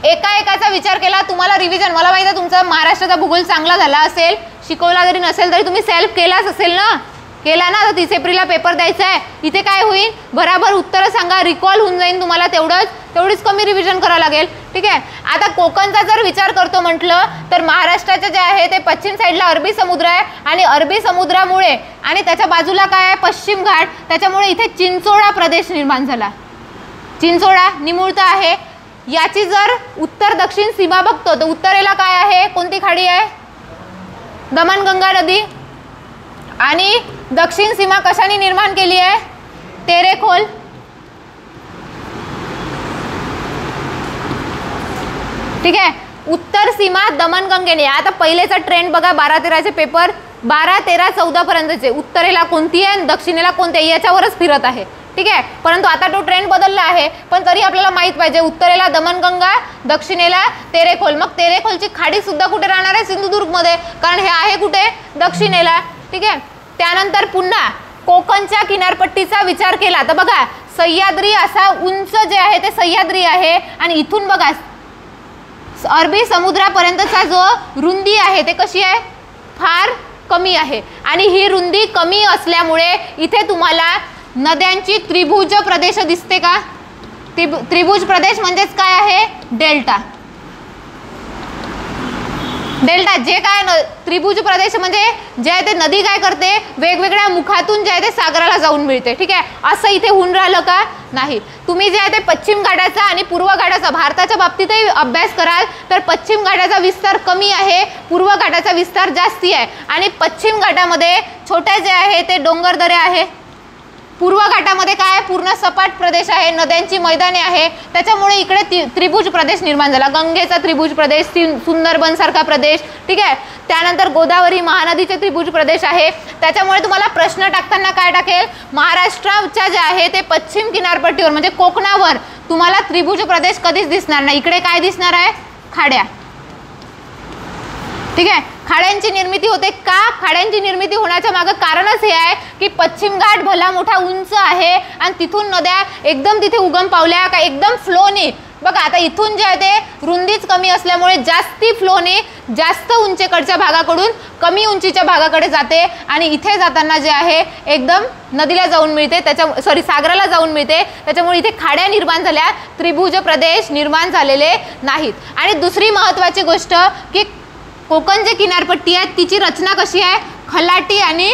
एकाचा विचार केला. तुम्हाला रिव्हिजन, मला माहिती आहे तुमचा महाराष्ट्राचा भूगोल चांगला झाला असेल, शिकवला जरी नसेल तरी तुम्ही सेल्फ केलाच असेल ना. केला ना. तर 30 एप्रिलला पेपर द्यायचा आहे. इथे काय होईल, बराबर उत्तरं सांगा, रिकॉल होऊन जाईल तुम्हाला. तेवढीच कमी रिव्हिजन करावं लागेल. ठीक आहे. आता कोकणचा जर विचार करतो म्हटलं तर महाराष्ट्राचं जे आहे ते पश्चिम साईडला अरबी समुद्र आहे. आणि अरबी समुद्रामुळे आणि त्याच्या बाजूला काय आहे पश्चिम घाट. त्याच्यामुळे इथे चिंचोळा प्रदेश निर्माण झाला. चिंचोळा निमुळता आहे. याची जर उत्तर दक्षिण सीमा बघतो तर उत्तरेला काय आहे, कोणती खाडी आहे, दमणगंगा नदी. आणि दक्षिण सीमा कशाने निर्माण केली आहे, तेरेखोल. ठीक आहे. उत्तर सीमा दमणगंगेने. आता पहिलेचा ट्रेंड बघा 12-13चे पेपर 12, 13, 14 पर्यंतचे उत्तरेला कोणती आहे आणि दक्षिणेला कोणती आहे याच्यावरच फिरत आहे. ठीक आहे. परंतु आता तो ट्रेंड बदलला आहे. पण तरी आपल्याला माहित पाहिजे उत्तरेला दमणगंगा, दक्षिणेला तेरेखोल. मग तेरेखोलची खाडी सुद्धा कुठे राहणार आहे, सिंधुदुर्गमध्ये, कारण हे आहे कुठे दक्षिणेला. ठीक आहे. त्यानंतर पुन्हा कोकणच्या किनारपट्टीचा विचार केला तर बघा सह्याद्री असा उंच जे आहे ते सह्याद्री आहे. आणि इथून बघा अरबी समुद्रापर्यंतचा जो रुंदी आहे ते कशी आहे, फार कमी आहे. आणि ही रुंदी कमी असल्यामुळे इथे तुम्हाला नद्यांची त्रिभुज प्रदेश दिसते का. त्रिभुज प्रदेश म्हणजेच काय आहे, डेल्टा. डेल्टा जे काय त्रिभुज प्रदेश म्हणजे जे आहे ते नदी काय करते, वेगवेगळ्या मुखातून जे आहे ते सागराला जाऊन मिळते. ठीक आहे. असं इथे होऊन राहिलं का, नाही. तुम्ही जे आहे ते पश्चिम घाटाचा आणि पूर्व घाटाचा भारताच्या बाबतीतही अभ्यास कराल तर पश्चिम घाटाचा विस्तार कमी आहे, पूर्व घाटाचा विस्तार जास्ती आहे. आणि पश्चिम घाटामध्ये छोट्या जे आहे ते डोंगरदऱ्या आहे. पूर्व घाटामध्ये काय आहे, पूर्ण सपाट प्रदेश आहे, नद्यांची मैदाने आहे. त्याच्यामुळे इकडे त्रिभुज प्रदेश निर्माण झाला. गंगेचा त्रिभुज प्रदेश, सुंदरबन सारखा प्रदेश. ठीक आहे. त्यानंतर गोदावरी महानदीचे त्रिभुज प्रदेश आहे. त्याच्यामुळे तुम्हाला प्रश्न टाकताना काय टाकेल, महाराष्ट्राच्या जे आहे ते पश्चिम किनारपट्टीवर म्हणजे कोकणावर तुम्हाला त्रिभुज प्रदेश कधीच दिसणार नाही. इकडे काय दिसणार आहे, खाड्या. ठीक आहे. खाड्यांची निर्मिती होते का, खाड्यांची निर्मिती होण्याच्या मागे कारणच हे आहे की पश्चिम घाट भला मोठा उंच आहे आणि तिथून नद्या एकदम तिथे उगम पावल्या का एकदम फ्लोने. बघा आता इथून जे आहे ते रुंदीच कमी असल्यामुळे जास्ती फ्लोने जास्त उंचीकडच्या भागाकडून कमी उंचीच्या भागाकडे जाते. आणि इथे जाताना जे आहे एकदम नदीला जाऊन मिळते, सागराला जाऊन मिळते. त्याच्यामुळे इथे खाड्या निर्माण झाल्या, त्रिभुज प्रदेश निर्माण झालेले नाहीत. आणि दुसरी महत्त्वाची गोष्ट की कोकण जे किनारपट्टी आहे तिची रचना कशी आहे, खलाटी आणि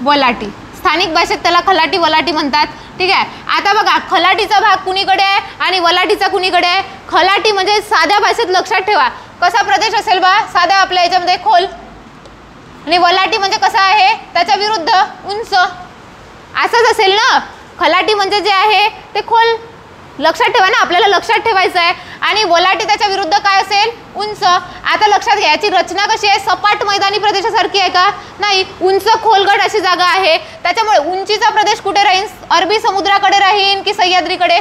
वलाटी. स्थानिक भाषेत त्याला खलाटी वलाटी म्हणतात. ठीक आहे. आता बघा खलाटीचा भाग कुणीकडे आहे आणि वलाटीचा कुणीकडे आहे. खलाटी म्हणजे साध्या भाषेत लक्षात ठेवा कसा प्रदेश असेल बा, साध्या आपल्या याच्यामध्ये खोल. आणि वलाटी म्हणजे कसा आहे, त्याच्या विरुद्ध उंच. असंच असेल ना. खलाटी म्हणजे जे आहे ते खोल. लक्षात ठेवा ना, आपल्याला लक्षात ठेवायचं आहे. आणि वलाटी त्याच्या विरुद्ध काय असेल? उंच. आता लक्षात घ्या याची रचना कशी आहे? सपाट मैदानी प्रदेशासारखी आहे का? नाही, उंच खोलगट अशी जागा आहे. त्याच्यामुळे उंचीचा प्रदेश कुठे राहील? अरबी समुद्राकडे राहील की सह्याद्रीकडे?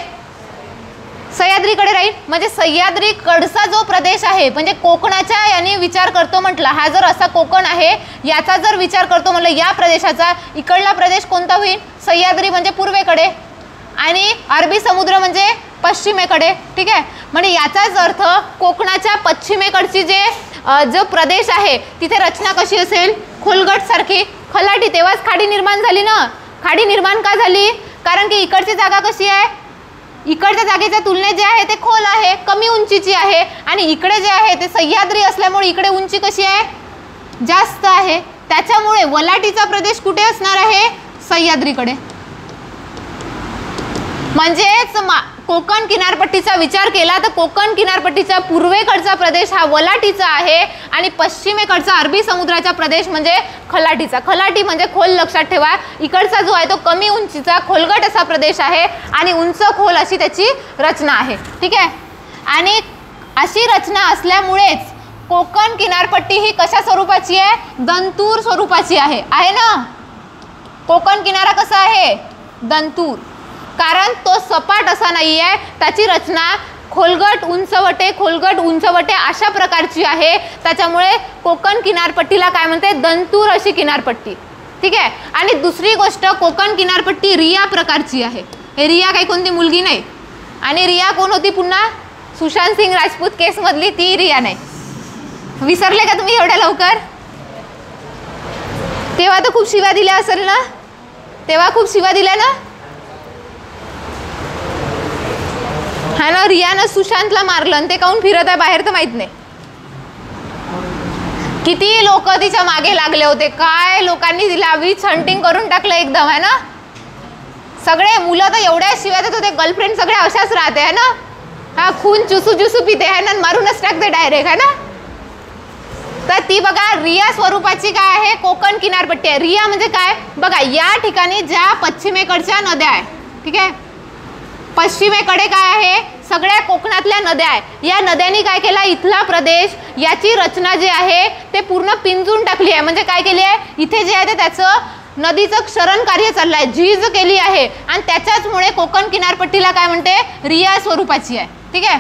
सह्याद्रीकडे राहील. म्हणजे सह्याद्रीकडचा जो प्रदेश आहे, म्हणजे कोकणाच्या याने विचार करतो म्हटलं, हा जर असा कोकण आहे याचा जर विचार करतो म्हटलं या प्रदेशाचा, इकडला प्रदेश कोणता होईल? सह्याद्री म्हणजे पूर्वेकडे आणि अरबी समुद्र म्हणजे पश्चिमेकडे. ठीक आहे, म्हणजे याचाच अर्थ कोकणाच्या पश्चिमेकडची जो प्रदेश आहे तिथे रचना कशी असेल? खोलगट सारखी. खलाटी. तेव्हाच खाडी निर्माण झाली ना. खाडी निर्माण का झाली? कारण की इकडची जागा कशी आहे? इकडच्या जागेच्या तुलनेत जे आहे ते खोल आहे, कमी उंचीची आहे. आणि इकडे जे आहे ते सह्याद्री असल्यामुळे इकडे उंची कशी आहे? जास्त आहे. त्याच्यामुळे वलाटीचा प्रदेश कुठे असणार आहे? सह्याद्रीकडे. म्हणजेच कोकण किनारपट्टीचा विचार केला तर कोकण किनारपट्टीचा पूर्वेकडचा प्रदेश हा वलाटीचा आहे आणि पश्चिमेकडचा अरबी समुद्राचा प्रदेश म्हणजे खलाटीचा. खलाटी म्हणजे खोल. लक्षात ठेवा, इकडचा जो आहे तो कमी उंचीचा खोलगट असा प्रदेश आहे आणि उंच खोल अशी त्याची रचना आहे. ठीक आहे, आणि अशी रचना असल्यामुळेच कोकण किनारपट्टी ही कशा स्वरूपाची आहे? दंतूर स्वरूपाची आहे. आहे ना? कोकण किनारा कसा आहे? दंतूर. कारण तो सपाट असा नाही आहे, त्याची रचना खोलगट उंचवटे खोलगट उंचवटे अशा प्रकारची आहे. त्याच्यामुळे कोकण किनारपट्टीला काय म्हणते? दंतूर अशी किनारपट्टी. ठीक आहे, आणि दुसरी गोष्ट कोकण किनारपट्टी रिया प्रकारची आहे. हे रिया काही कोणती मुलगी नाही. आणि रिया कोण होती पुन्हा? सुशांत सिंग राजपूत केसमधली ती रिया नाही. विसरले का तुम्ही एवढ्या लवकर? तेव्हा तर खूप शिव्या दिल्या असेल ना? तेव्हा खूप शिव्या दिल्या ना? हा ना, रियानं सुशांतला मारलं आणि ते काहून फिरत आहे बाहेर तर माहित नाही. किती लोक तिच्या मागे लागले होते, काय लोकांनी तिला विच हंटिंग करून टाकलं एकदम. आहे ना? सगळे मुलं तर एवढ्या शिव्या देत होते, गर्लफ्रेंड सगळ्या अशाच राहते. आहे ना? हा, खून चुसू चुसू पिते आहे ना, मारूनच टाकते डायरेक्ट. आहे ना? तर ती बघा रिया स्वरूपाची काय आहे? कोकण किनारपट्टी आहे. रिया म्हणजे काय? बघा, या ठिकाणी ज्या पश्चिमेकडच्या नद्या आहे, ठीक आहे, पश्चिमेकडे काय आहे? सगळ्या कोकणातल्या नद्या आहे. या नद्यांनी काय केला? इथला प्रदेश याची रचना जी आहे ते पूर्ण पिंजून टाकली आहे. म्हणजे काय केली आहे? इथे जे आहे ते त्याचं नदीचं क्षरण कार्य चाललं आहे, झीज केली आहे. आणि त्याच्याचमुळे कोकण किनारपट्टीला काय म्हणते? रिया स्वरूपाची आहे. ठीक आहे,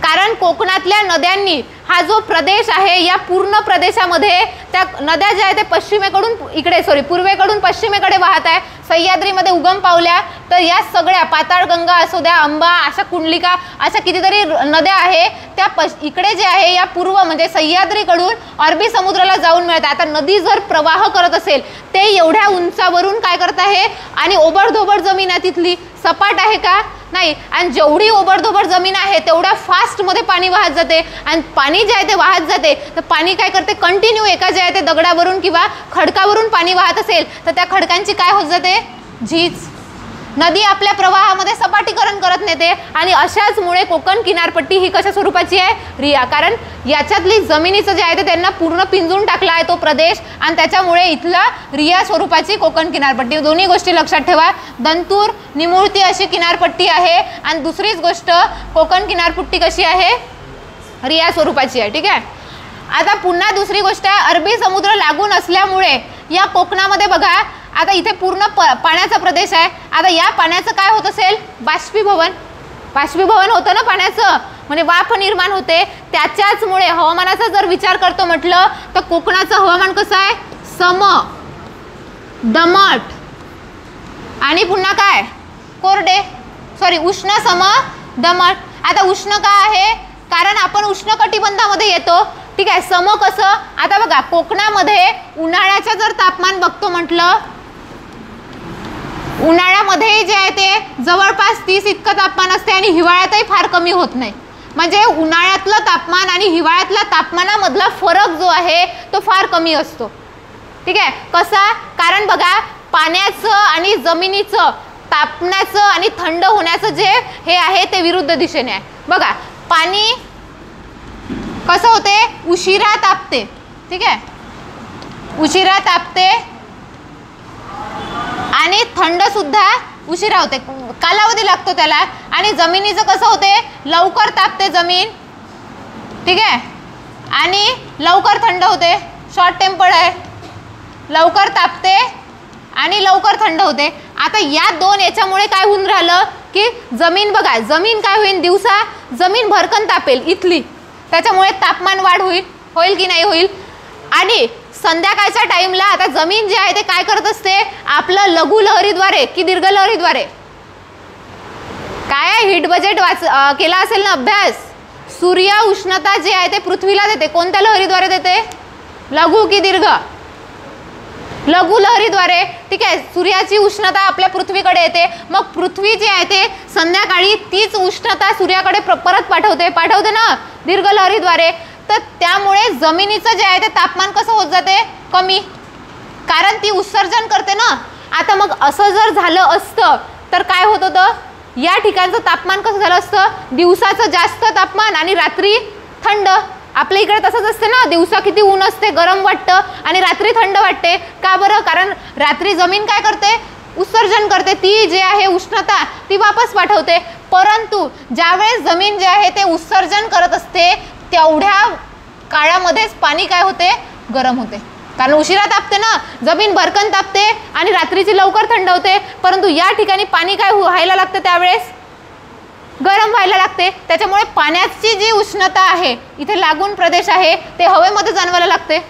कारण कोकणातल्या नद्यांनी हा जो प्रदेश आहे या पूर्ण प्रदेशामध्ये त्या नद्या ज्या आहेत ते पूर्वेकडून पश्चिमेकडे वाहत आहे. सह्याद्रीमध्ये उगम पावल्या तर या सगळ्या पाताळगंगा असू द्या, अंबा, अशा कुंडलिका, अशा कितीतरी नद्या आहे त्या इकडे जे आहे या पूर्व म्हणजे सह्याद्रीकडून अरबी समुद्राला जाऊन मिळतात. आता नदी जर प्रवाह करत असेल ते एवढ्या उंचावरून काय करत आहे? आणि ओबडधोबड जमीन आहे तिथली, सपाट आहे का? नाही. आणि जेवढी ओबडधोबड जमीन आहे तेवढ्या फास्टमध्ये पाणी वाहत जाते. आणि पाणी जे आहे ते वाहत जाते तर पाणी काय करते? कंटिन्यू एका जे आहे ते दगडावरून किंवा खडकावरून पाणी वाहत असेल तर त्या खडकांची काय होत जाते? झीज. नदी आपल्या प्रवाहामध्ये सपाटीकरण करत नेते. आणि अशाचमुळे कोकण किनारपट्टी ही कशा स्वरूपाची आहे? रिया. कारण याच्यातली जमिनीचं जे आहे ते त्यांना पूर्ण पिंजून टाकला आहे तो प्रदेश आणि त्याच्यामुळे इथला रिया स्वरूपाची कोकण किनारपट्टी. दोन्ही गोष्टी लक्षात ठेवा. दंतूर निमुळती अशी किनारपट्टी आहे आणि दुसरीच गोष्ट कोकण किनारपट्टी कशी आहे? रिया स्वरूपाची आहे. ठीक आहे, आता पुन्हा दुसरी गोष्ट आहे, अरबी समुद्र लागून असल्यामुळे या कोकणामध्ये बघा आता इथे पूर्ण पाण्याचा प्रदेश आहे. आता या पाण्याचं काय होत असेल? बाष्पीभवन होतं ना पाण्याचं, म्हणजे वाफ निर्माण होते. त्याच्याचमुळे हवामानाचा जर विचार करतो म्हटलं तर कोकणाचं हवामान कसं आहे? दमट आणि पुन्हा काय? उष्ण सम दमट. आता उष्ण का आहे? कारण आपण उष्णकटिबंधामध्ये येतो. ठीक आहे, सम कसं? आता बघा कोकणामध्ये उन्हाळ्याचं जर तापमान बघतो म्हटलं, उन्हाळ्यामध्ये जे आहे ते जवळपास 30 इतकं तापमान असते आणि हिवाळ्यातही फार कमी होत नाही. म्हणजे उन्हाळ्यातलं तापमान आणि हिवाळ्यातल्या तापमानामधला फरक जो आहे तो फार कमी असतो. ठीक आहे, कसा? कारण बघा पाण्याचं आणि जमिनीचं तापण्याचं आणि थंड होण्याचं जे हे आहे ते विरुद्ध दिशेने आहे. बघा पाणी कसं होते? उशिरा तापते. ठीक आहे, उशिरा तापते आणि थंड सुद्धा उशिरा होते, कालावधी लागतो त्याला. आणि जमिनीचं कसं होते, लवकर तापते जमीन, ठीक आहे, आणि लवकर थंड होते, शॉर्ट टेम्पर्ड आहे, लवकर तापते आणि लवकर थंड होते. आता या दोन याच्यामुळे काय होऊन राहिलं की जमीन बघा, जमीन काय होईल, दिवसा जमीन भरकन तापेल इथली, त्याच्यामुळे तापमान वाढ होईल की नाही होईल. आणि संध्याकाळच्या टाइमला आता जमीन जे आहे ते काय करत असते, आपलं लघु लहरीद्वारे की दीर्घ लहरीद्वारे, काय हिट बजेट केला असेल ना अभ्यास, सूर्य उष्णता जे आहे ते पृथ्वीला देते, कोणत्या लहरीद्वारे देते, लघु की दीर्घ, लघु लहरीद्वारे, ठीक आहे. सूर्याची उष्णता आपल्या पृथ्वीकडे येते, मग पृथ्वी जी आहे ते संध्याकाळी तीच उष्णता सूर्याकडे परत पाठवते ना दीर्घ लहरीद्वारे. तर त्यामुळे जमिनीचं जे आहे ते तापमान कसं होत जाते, कमी, कारण ती उत्सर्जन करते ना. आता मग असं जर झालं असतं तर काय होत होतं, या ठिकाणचं तापमान कसं झालं असतं, दिवसाचं जास्त तापमान आणि रात्री थंड. आपल्या इकडे तसंच असते ना, दिवसा किती ऊन असते, गरम वाटतं, आणि रात्री थंड वाटते. का बरं, कारण रात्री जमीन काय करते, उत्सर्जन करते, ती जे आहे उष्णता ती वापस पाठवते. परंतु ज्यावेळेस जमीन जे आहे ते उत्सर्जन करत असते तेवढ्या काळामध्येच पाणी काय होते, गरम होते, कारण उशिरा तापते ना, जमीन भरकन तापते आणि रात्रीची लवकर थंड होते. परंतु या ठिकाणी पाणी काय व्हायला लागतं, त्यावेळेस गरम व्हायला लागते. त्याच्यामुळे पाण्याची जी उष्णता आहे, इथे लागून प्रदेश आहे, ते हवेमध्ये जाणवायला लागते.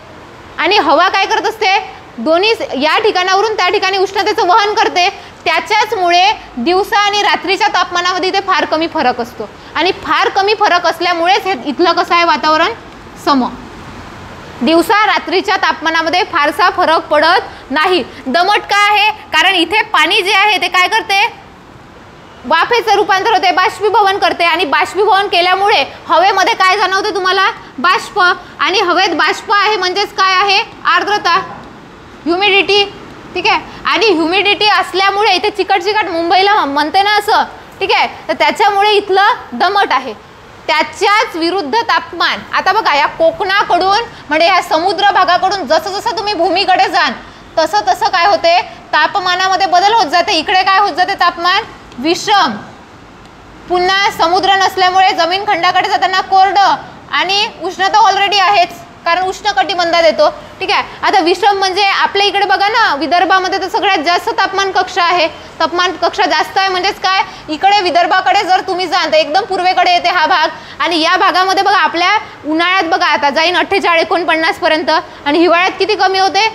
आणि हवा काय करत असते, दोन्ही या ठिकाणावरून त्या ठिकाणी उष्णतेचं वहन करते. त्याच्याचमुळे दिवसा आणि रात्रीच्या तापमानामध्ये इथे फार कमी फरक असतो. आणि फार कमी फरक असल्यामुळेच हे इथलं कसं आहे वातावरण, सम, दिवसा रात्रीच्या तापमानामध्ये फारसा फरक पडत नाही. दमट का आहे, कारण इथे पाणी जे आहे ते काय करते, वाफेचं रूपांतर होते, बाष्पीभवन करते. आणि बाष्पीभवन केल्यामुळे हवेमध्ये काय जाणवते तुम्हाला, बाष्प. आणि हवेत बाष्प आहे म्हणजेच काय आहे, आर्द्रता, ह्युमिडिटी, ठीक आहे. आणि ह्युमिडिटी असल्यामुळे इथे चिकट चिकट मुंबईला म्हणते ना असं, ठीक आहे, तर त्याच्यामुळे इथलं दमट आहे. त्याच्याच विरुद्ध तापमान, आता बघा या कोकणाकडून म्हणजे ह्या समुद्र भागाकडून जसं जसं तुम्ही भूमीकडे जाल तसं तसं काय होते, तापमानामध्ये बदल होत जाते. इकडे काय होत जाते, तापमान विषम. पुन्हा समुद्र नसल्यामुळे जमीन खंडाकडे जाताना कोरडं, आणि उष्णता ऑलरेडी आहेच कारण उष्णकटिबंधात येतो, ठीक आहे. आता विषम म्हणजे आपल्या इकडे बघा ना, विदर्भामध्ये तर सगळ्यात जास्त तापमान कक्षा आहे, तापमान कक्षा जास्त आहे म्हणजेच काय, इकडे विदर्भाकडे जर तुम्ही जाल तर एकदम पूर्वेकडे येते हा भाग. आणि या भागामध्ये बघा आपल्या उन्हाळ्यात बघा आता जाईन 48-49 पर्यंत, आणि हिवाळ्यात किती कमी होते,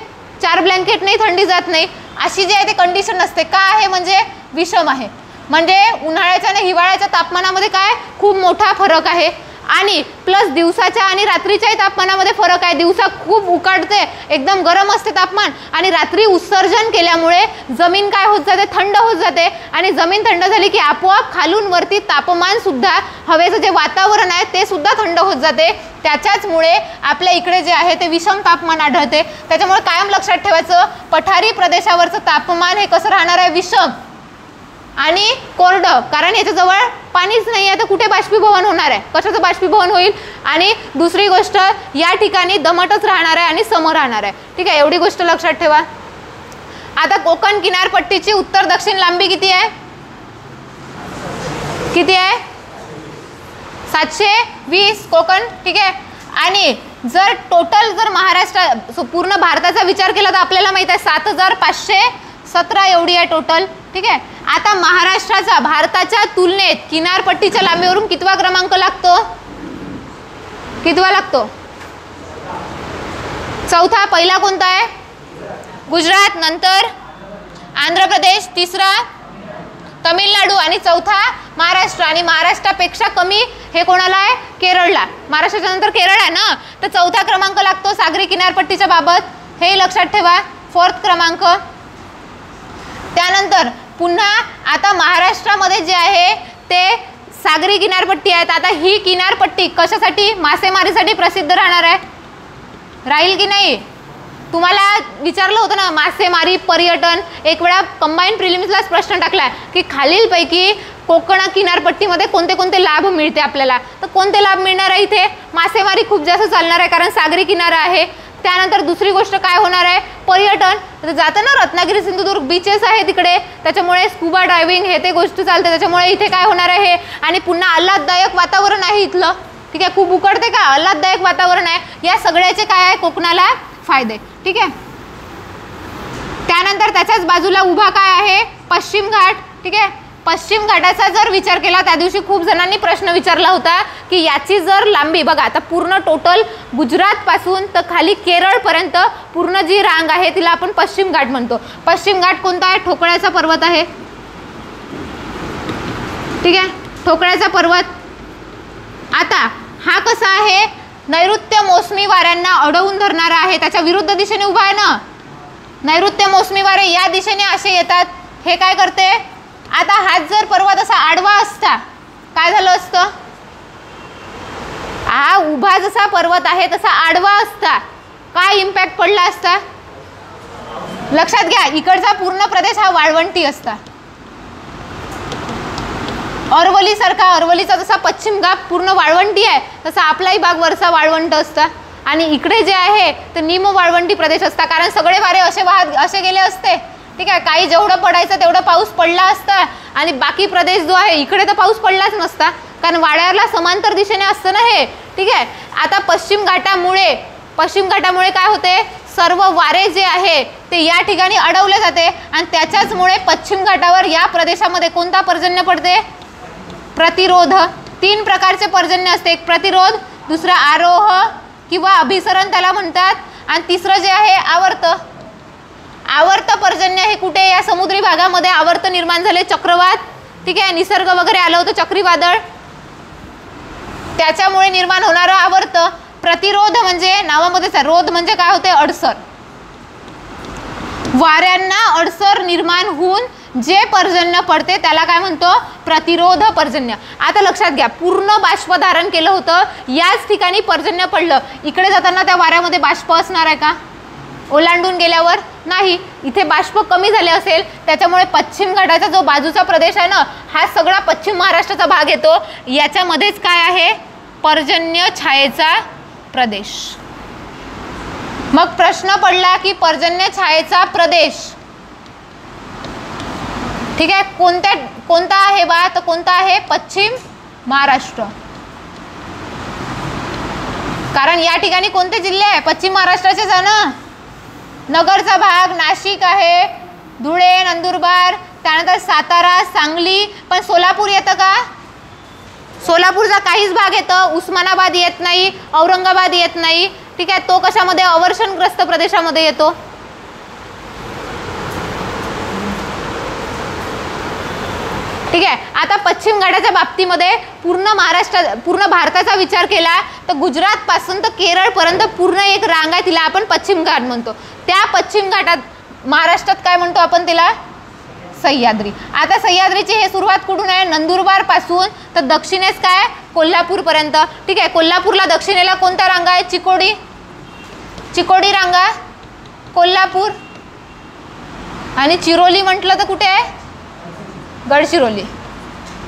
4 ब्लँकेट नाही, थंडी जात नाही, अशी जी आहे ते कंडिशन नसते. का आहे, म्हणजे विषम आहे. म्हणजे उन्हाळ्याच्या आणि हिवाळ्याच्या तापमानामध्ये काय खूप मोठा फरक आहे. आणि प्लस दिवसाच्या आणि रात्रीच्याही तापमानामध्ये फरक आहे. दिवसा खूप उकाडते, एकदम गरम असते तापमान, आणि रात्री उत्सर्जन केल्यामुळे जमीन काय होत जाते, थंड होत जाते. आणि जमीन थंड झाली की आपोआप खालून वरती तापमान सुद्धा, हवेचं जे वातावरण आहे ते सुद्धा थंड होत जाते. त्याच्याचमुळे आपल्या इकडे जे आहे ते विषम तापमान आढळते. त्याच्यामुळे कायम लक्षात ठेवायचं, पठारी प्रदेशावरचं तापमान हे कसं राहणार आहे, विषम आणि कोरडं, कारण याच्याजवळ पाणीच नाही आहे तर कुठे बाष्पीभवन होणार आहे, कशाचं बाष्पीभवन होईल. आणि दुसरी गोष्ट, या ठिकाणी दमटच राहणार आहे आणि सम राहणार आहे, ठीक आहे, एवढी गोष्ट लक्षात ठेवा. आता कोकण किनारपट्टीची उत्तर दक्षिण लांबी किती आहे, किती आहे, 720 कोकण, ठीक आहे. आणि जर टोटल जर महाराष्ट्र पूर्ण भारताचा विचार केला तर आपल्याला माहित आहे 7517 एवढी आहे टोटल, ठीक आहे. आता महाराष्ट्राचा भारताच्या तुलनेत किनारपट्टीच्या लांबीवरून कितवा क्रमांक लागतो, कितवा लागतो, चौथा. पहिला कोणता आहे, गुजरात, नंतर आंध्र प्रदेश, तिसरा तमिळनाडू, आणि चौथा महाराष्ट्र. आणि महाराष्ट्रापेक्षा कमी हे कोणाला आहे, केरळला. महाराष्ट्राच्या नंतर केरळ आहे ना, तर चौथा क्रमांक लागतो सागरी किनारपट्टीच्या बाबत, हे लक्षात ठेवा, 4th क्रमांक. त्यानंतर पुन्हा आता महाराष्ट्रामध्ये जे आहे ते सागरी किनारपट्टी आहेत. आता ही किनारपट्टी कशासाठी, मासेमारीसाठी प्रसिद्ध राहणार आहे, राहील की नाही. तुम्हाला विचारलं होतं ना मासेमारी पर्यटन, एक वेळा कंबाईन प्रिलिम्सलाच प्रश्न टाकला की खालीलपैकी कोकण किनारपट्टीमध्ये कोणते कोणते लाभ मिळते आपल्याला, तर कोणते लाभ मिळणार आहे, इथे मासेमारी खूप जास्त चालणार आहे कारण सागरी किनारा आहे. त्यानंतर दुसरी गोष्ट काय होणार आहे, पर्यटन. जातं ना रत्नागिरी सिंधुदुर्ग बीचेस आहे तिकडे, त्याच्यामुळे स्कुबा डायव्हिंग हे ते गोष्ट चालते, त्याच्यामुळे इथे काय होणार आहे. आणि पुन्हा आल्हाददायक वातावरण आहे इथलं, ठीक आहे. खूप उकडते का, आल्हाददायक वातावरण आहे. या सगळ्याचे काय आहे कोकणाला फायदे, ठीक आहे. त्यानंतर त्याच्याच बाजूला उभा काय आहे, पश्चिम घाट, ठीक आहे. पश्चिम घाटाचा जर विचार केला, त्या दिवशी खूप जणांनी प्रश्न विचारला होता की याची जर लांबी बघा, आता पूर्ण टोटल गुजरात पासून तर खाली केरळ पर्यंत पूर्ण जी रांग आहे तिला आपण पश्चिम घाट म्हणतो. पश्चिम घाट कोणता आहे, ठोकळ्याचा पर्वत आहे, ठीक आहे, ठोकळ्याचा पर्वत. आता हा कसा आहे, नैऋत्य मोसमी वाऱ्यांना अडवून धरणारा आहे, त्याच्या विरुद्ध दिशेने उभा आहे ना. नैऋत्य मोसमी वारे या दिशेने असे येतात, हे काय करते. आता हाच जर पर्वत असा आडवा असता काय झालं असतं, हा उभा जसा पर्वत आहे तसा आडवा असता, काय इम्पॅक्ट पडला असता. लक्षात घ्या, इकडचा पूर्ण प्रदेश हा वाळवंटी असता. अरवली सारखा, अरवलीचा जसा पश्चिम घाट पूर्ण वाळवंटी आहे तसा आपलाही भाग वरचा वाळवंट असता. आणि इकडे जे आहे ते निम वाळवंटी प्रदेश असता, कारण सगळे वारे असे गेले असते, ठीक आहे. काही जेवढं पडायचं तेवढं पाऊस पडला असता आणि बाकी प्रदेश जो आहे इकडे तर पाऊस पडलाच नसता, कारण वाड्याला समांतर दिशेने असतं ना हे, ठीक आहे. आता पश्चिम घाटामुळे काय होते, सर्व वारे जे आहे ते या ठिकाणी अडवले जाते आणि त्याच्याचमुळे पश्चिम घाटावर या प्रदेशामध्ये कोणता पर्जन्य पडते, प्रतिरोध. 3 प्रकारचे पर्जन्य असते, एक प्रतिरोध, दुसरा आरोह किंवा अभिसरण त्याला म्हणतात, आणि तिसरं जे आहे आवर्त. आवर्त पर्जन्य हे कुठे, या समुद्री भागामध्ये आवर्त निर्माण झाले, चक्रवात, ठीक आहे, निसर्ग वगैरे आलं होतं, चक्रीवादळ, त्याच्यामुळे निर्माण होणारं आवर्त. प्रतिरोध म्हणजे नावामध्येच आहे, रोध म्हणजे काय होते, अडसर. वाऱ्यांना अडसर निर्माण होऊन जे पर्जन्य पडते त्याला काय म्हणतो, प्रतिरोध पर्जन्य. आता लक्षात घ्या, पूर्ण बाष्प धारण केलं होतं, याच ठिकाणी पर्जन्य पडलं, इकडे जाताना त्या वाऱ्यामध्ये बाष्प असणार आहे का, ओलांडून गेल्यावर नाही, इथे बाष्प कमी झाले असेल, त्याच्यामुळे पश्चिम घाटाचा जो बाजूचा प्रदेश आहे ना, हा सगळा पश्चिम महाराष्ट्राचा भाग येतो, याच्यामध्येच काय आहे, पर्जन्य छायेचा प्रदेश. मग प्रश्न पडला की पर्जन्य छायेचा प्रदेश, ठीक आहे, कोणता आहे बा, तर कोणता आहे, पश्चिम महाराष्ट्र. कारण या ठिकाणी कोणते जिल्हे आहे, पश्चिम महाराष्ट्राचेच आहे ना. नगरचा भाग, नाशिक आहे, धुळे, नंदुरबार, त्यानंतर सातारा, सांगली, पण सोलापूर येतं का, सोलापूरचा काहीच भाग येतं, उस्मानाबाद येत नाही, औरंगाबाद येत नाही, ठीक आहे. तो कशामध्ये, अवर्षणग्रस्त प्रदेशामध्ये येतो. ठीक आहे. आता पश्चिम घाटाच्या बाबतीमध्ये पूर्ण भारताचा विचार केला तर गुजरात पासून तर केरळ पर्यंत पूर्ण एक रांग आहे, तिला आपण पश्चिम घाट म्हणतो. त्या पश्चिम घाटात महाराष्ट्रात काय म्हणतो आपण तिला, सह्याद्री. आता सह्याद्रीची हे सुरुवात कुठून आहे, नंदुरबार पासून तर दक्षिणेस काय, कोल्हापूर पर्यंत, ठीक आहे. कोल्हापूरला दक्षिणेला कोणत्या रांगा आहे, चिकोडी रांगा, कोल्हापूर. आणि चिरोली म्हटलं तर कुठे आहे, गडचिरोली,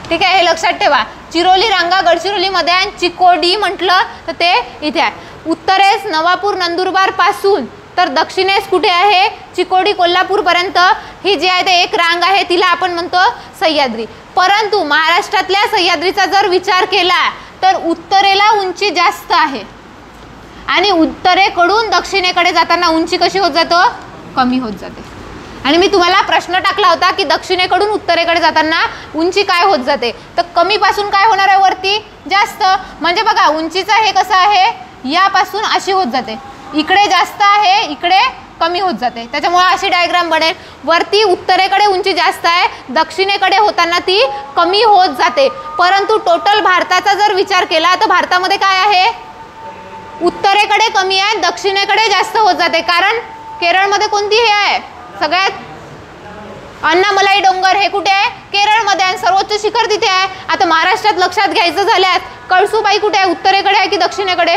ठीक आहे. हे लक्षात ठेवा, चिरोली रांगा गडचिरोलीमध्ये आहे, चिकोडी म्हटलं तर ते इथे आहे. उत्तरेस नवापूर नंदुरबार पासून तर दक्षिणेस कुठे आहे, चिकोडी कोल्हापूर पर्यंत ही जी आहे ते एक रांग आहे, तिला आपण म्हणतो सह्याद्री. परंतु महाराष्ट्रातल्या सह्याद्रीचा जर विचार केला तर उत्तरेला उंची जास्त आहे आणि उत्तरेकडून दक्षिणेकडे जाताना उंची कशी होत जातो, कमी होत जाते. आणि मी तुम्हाला प्रश्न टाकला होता की दक्षिणेकडून उत्तरेकडे जाताना उंची काय होत जाते, तर कमी पासून काय होणार आहे, वरती जास्त. म्हणजे बघा उंचीचा हे कसं आहे, यापासून अशी होत जाते, इकडे जास्त आहे, इकडे कमी होत जाते, त्याच्यामुळे अशी डायग्राम बनेल. वरती उत्तरेकडे उंची जास्त आहे, दक्षिणेकडे होताना ती कमी होत जाते. परंतु टोटल भारताचा जर विचार केला तर भारतामध्ये काय आहे, उत्तरेकडे कमी आहे, दक्षिणेकडे जास्त होत जाते. कारण केरळमध्ये कोणती हे आहे, सगळ्यात अन्नामलाई डोंगर हे कुठे आहे, केरळमध्ये, आणि सर्वोच्च शिखर तिथे आहे. आता महाराष्ट्रात लक्षात घ्यायचं झाल्यास कळसुबाई कुठे आहे, उत्तरेकडे आहे की दक्षिणेकडे,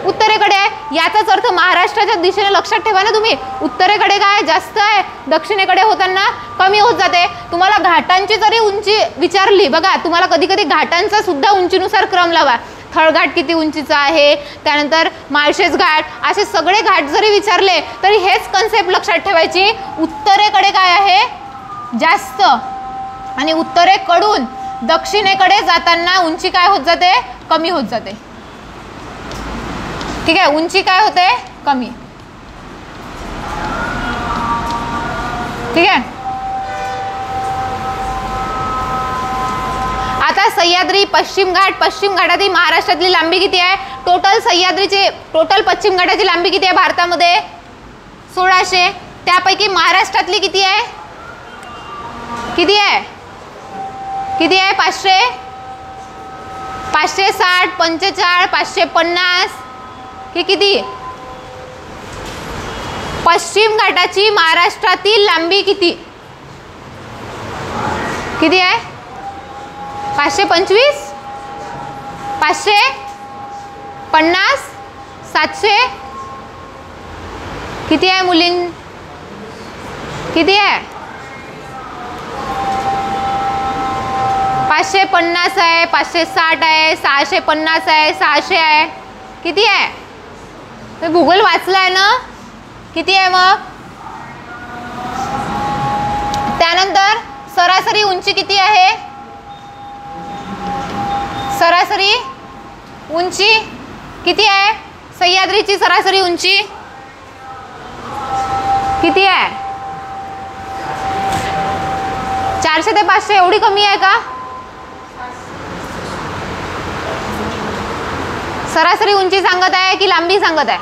उत्तरेकडे आहे. याचाच अर्थ महाराष्ट्राच्या दिशेने लक्षात ठेवा ना तुम्ही, उत्तरेकडे काय जास्त आहे, दक्षिणेकडे होताना कमी होत जाते. तुम्हाला घाटांची जरी उंची विचारली, बघा तुम्हाला कधी कधी घाटांचा सुद्धा उंचीनुसार क्रम लावा. थळघाट किती उंचीचा आहे, त्यानंतर माळशेज घाट, असे सगळे घाट जरी विचारले तरी हेच कन्सेप्ट लक्षात ठेवायची. उत्तरेकडे काय आहे जास्त आणि उत्तरेकडून दक्षिणेकडे जाताना उंची काय होत जाते, कमी होत जाते. ठीक आहे, उंची काय होते, कमी. ठीक आहे. आता सह्याद्री पश्चिम घाट, पश्चिम घाटातील महाराष्ट्रातली लांबी किती आहे, टोटल सह्याद्रीचे टोटल पश्चिम घाटाची लांबी किती आहे भारतामध्ये 1600. त्यापैकी महाराष्ट्रातली किती आहे, किती आहे, किती आहे 500, 560, 45, 550 की किती. पश्चिम घाटाची महाराष्ट्रातील लांबी किती, किती आहे 525, 550, 700 किती आहे मुलीं, किती आहे 550 आहे, 560 आहे, 650 आहे, 600 आहे, किती आहे. भूगोल वाचला आहे ना, किती आहे मग. त्यानंतर सरासरी उंची किती आहे, सरासरी उंची किती आहे, सह्याद्रीची सरासरी उंची किती आहे 400 ते 500, एवढी कमी आहे का. सरासरी उंची सांगत आहे की लांबी सांगत आहे,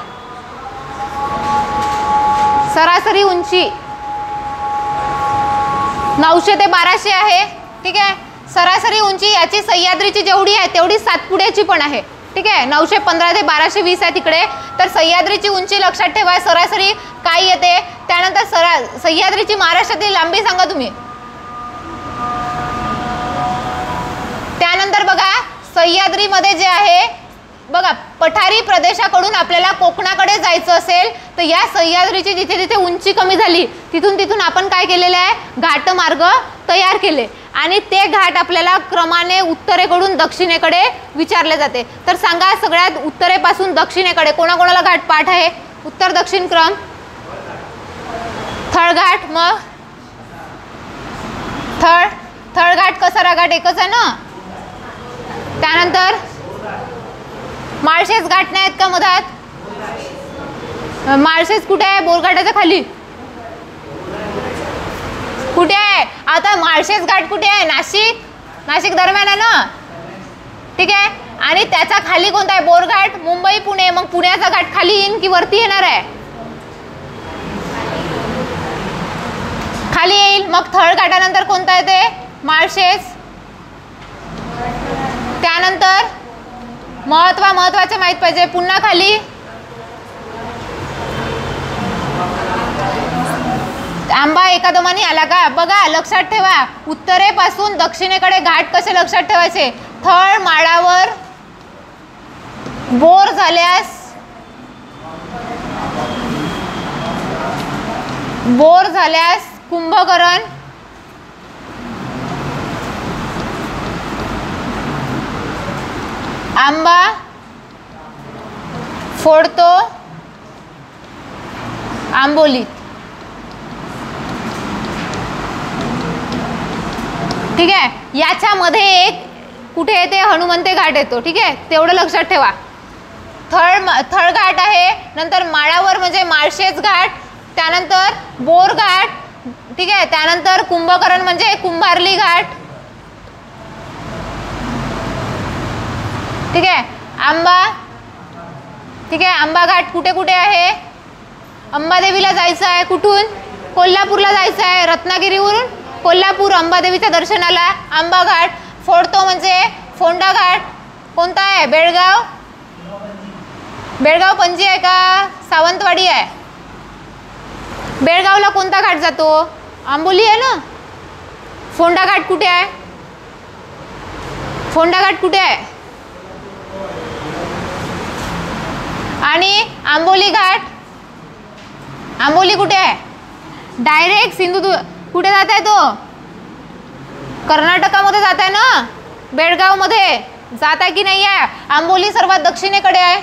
सरासरी उंची 900 ते 1200 आहे. ठीक आहे, सरासरी उंची याची सह्याद्रीची जेवढी आहे तेवढी सातपुड्याची पण आहे. ठीक आहे, 915 ते 1220 आहे तिकडे. तर सह्याद्रीची उंची लक्षात ठेवा, सरासरी काय येते. त्यानंतर सह्याद्रीची महाराष्ट्रातील लांबी सांगा तुम्ही. त्यानंतर बघा सह्याद्रीमध्ये जे आहे बघा, पठारी प्रदेशाकडून आपल्याला कोकणाकडे जायचं असेल तर या सह्याद्रीची जिथे जिथे उंची कमी झाली तिथून आपण काय केलेलं आहे, घाटमार्ग तयार केले आणि ते घाट आपल्याला क्रमाने उत्तरेकडून दक्षिणेकडे विचारले जाते. तर सांगा सगळ्यात उत्तरेपासून दक्षिणेकडे कोणाकोणाला घाट पाठ आहे, उत्तर दक्षिण क्रम. थळघाट, मग थळघाट कसारा घाट एकच आहे ना. त्यानंतर माळशेज घाट नाही आहेत का मधात, माळशेज कुठे आहे, बोरघाटाच्या खाली कुठे आहे. आता माळशेज घाट कुठे आहे, नाशिक दरम्यान आहे ना. ठीक आहे, आणि त्याचा खाली कोणता आहे, बोरघाट, मुंबई पुणे. मग पुण्याचा घाट खाली येईन की वरती येणार आहे, खाली येईल. मग थळघाटानंतर कोणता येते, माळशेज. त्यानंतर महत्वाचे माहित पाहिजे, पुन्हा खाली आंबा एकादमानी आला का. बघा लक्षात ठेवा, उत्तरेपासून दक्षिणेकडे घाट कसे लक्षात ठेवायचे. थळ माळावर बोर झाल्यास कुंभकर्ण, आंबा फोडतो आंबोलीत. ठीक आहे, याच्यामध्ये एक कुठे येते, हनुमंते घाट येतो. ठीक आहे, तेवढं लक्षात ठेवा. थळघाट आहे, नंतर माळावर म्हणजे माळशेज घाट, त्यानंतर बोर घाट. ठीक आहे, त्यानंतर कुंभकर्ण म्हणजे कुंभारली घाट. ठीक आहे, आंबा. ठीक आहे, आंबा घाट कुठे कुठे आहे, अंबादेवीला जायचं आहे, कुठून, कोल्हापूरला जायचं आहे, रत्नागिरीवरून कोल्हापूर अंबादेवीच्या दर्शनाला. आंबा घाट फोडतो म्हणजे फोंडा घाट. कोणता आहे, बेळगाव पणजी आहे का सावंतवाडी आहे. बेळगावला कोणता घाट जातो, आंबोली आहे ना. फोंडा घाट कुठे आहे, फोंडा घाट कुठे आहे, आणि आंबोली घाट, आंबोली कुठे आहे, डायरेक्ट सिंधुदुर्ग कुठे जात आहे तो, कर्नाटकामध्ये जात आहे ना, बेळगाव मध्ये. जात आहे की नाही आहे? आंबोली सर्वात दक्षिणेकडे आहे,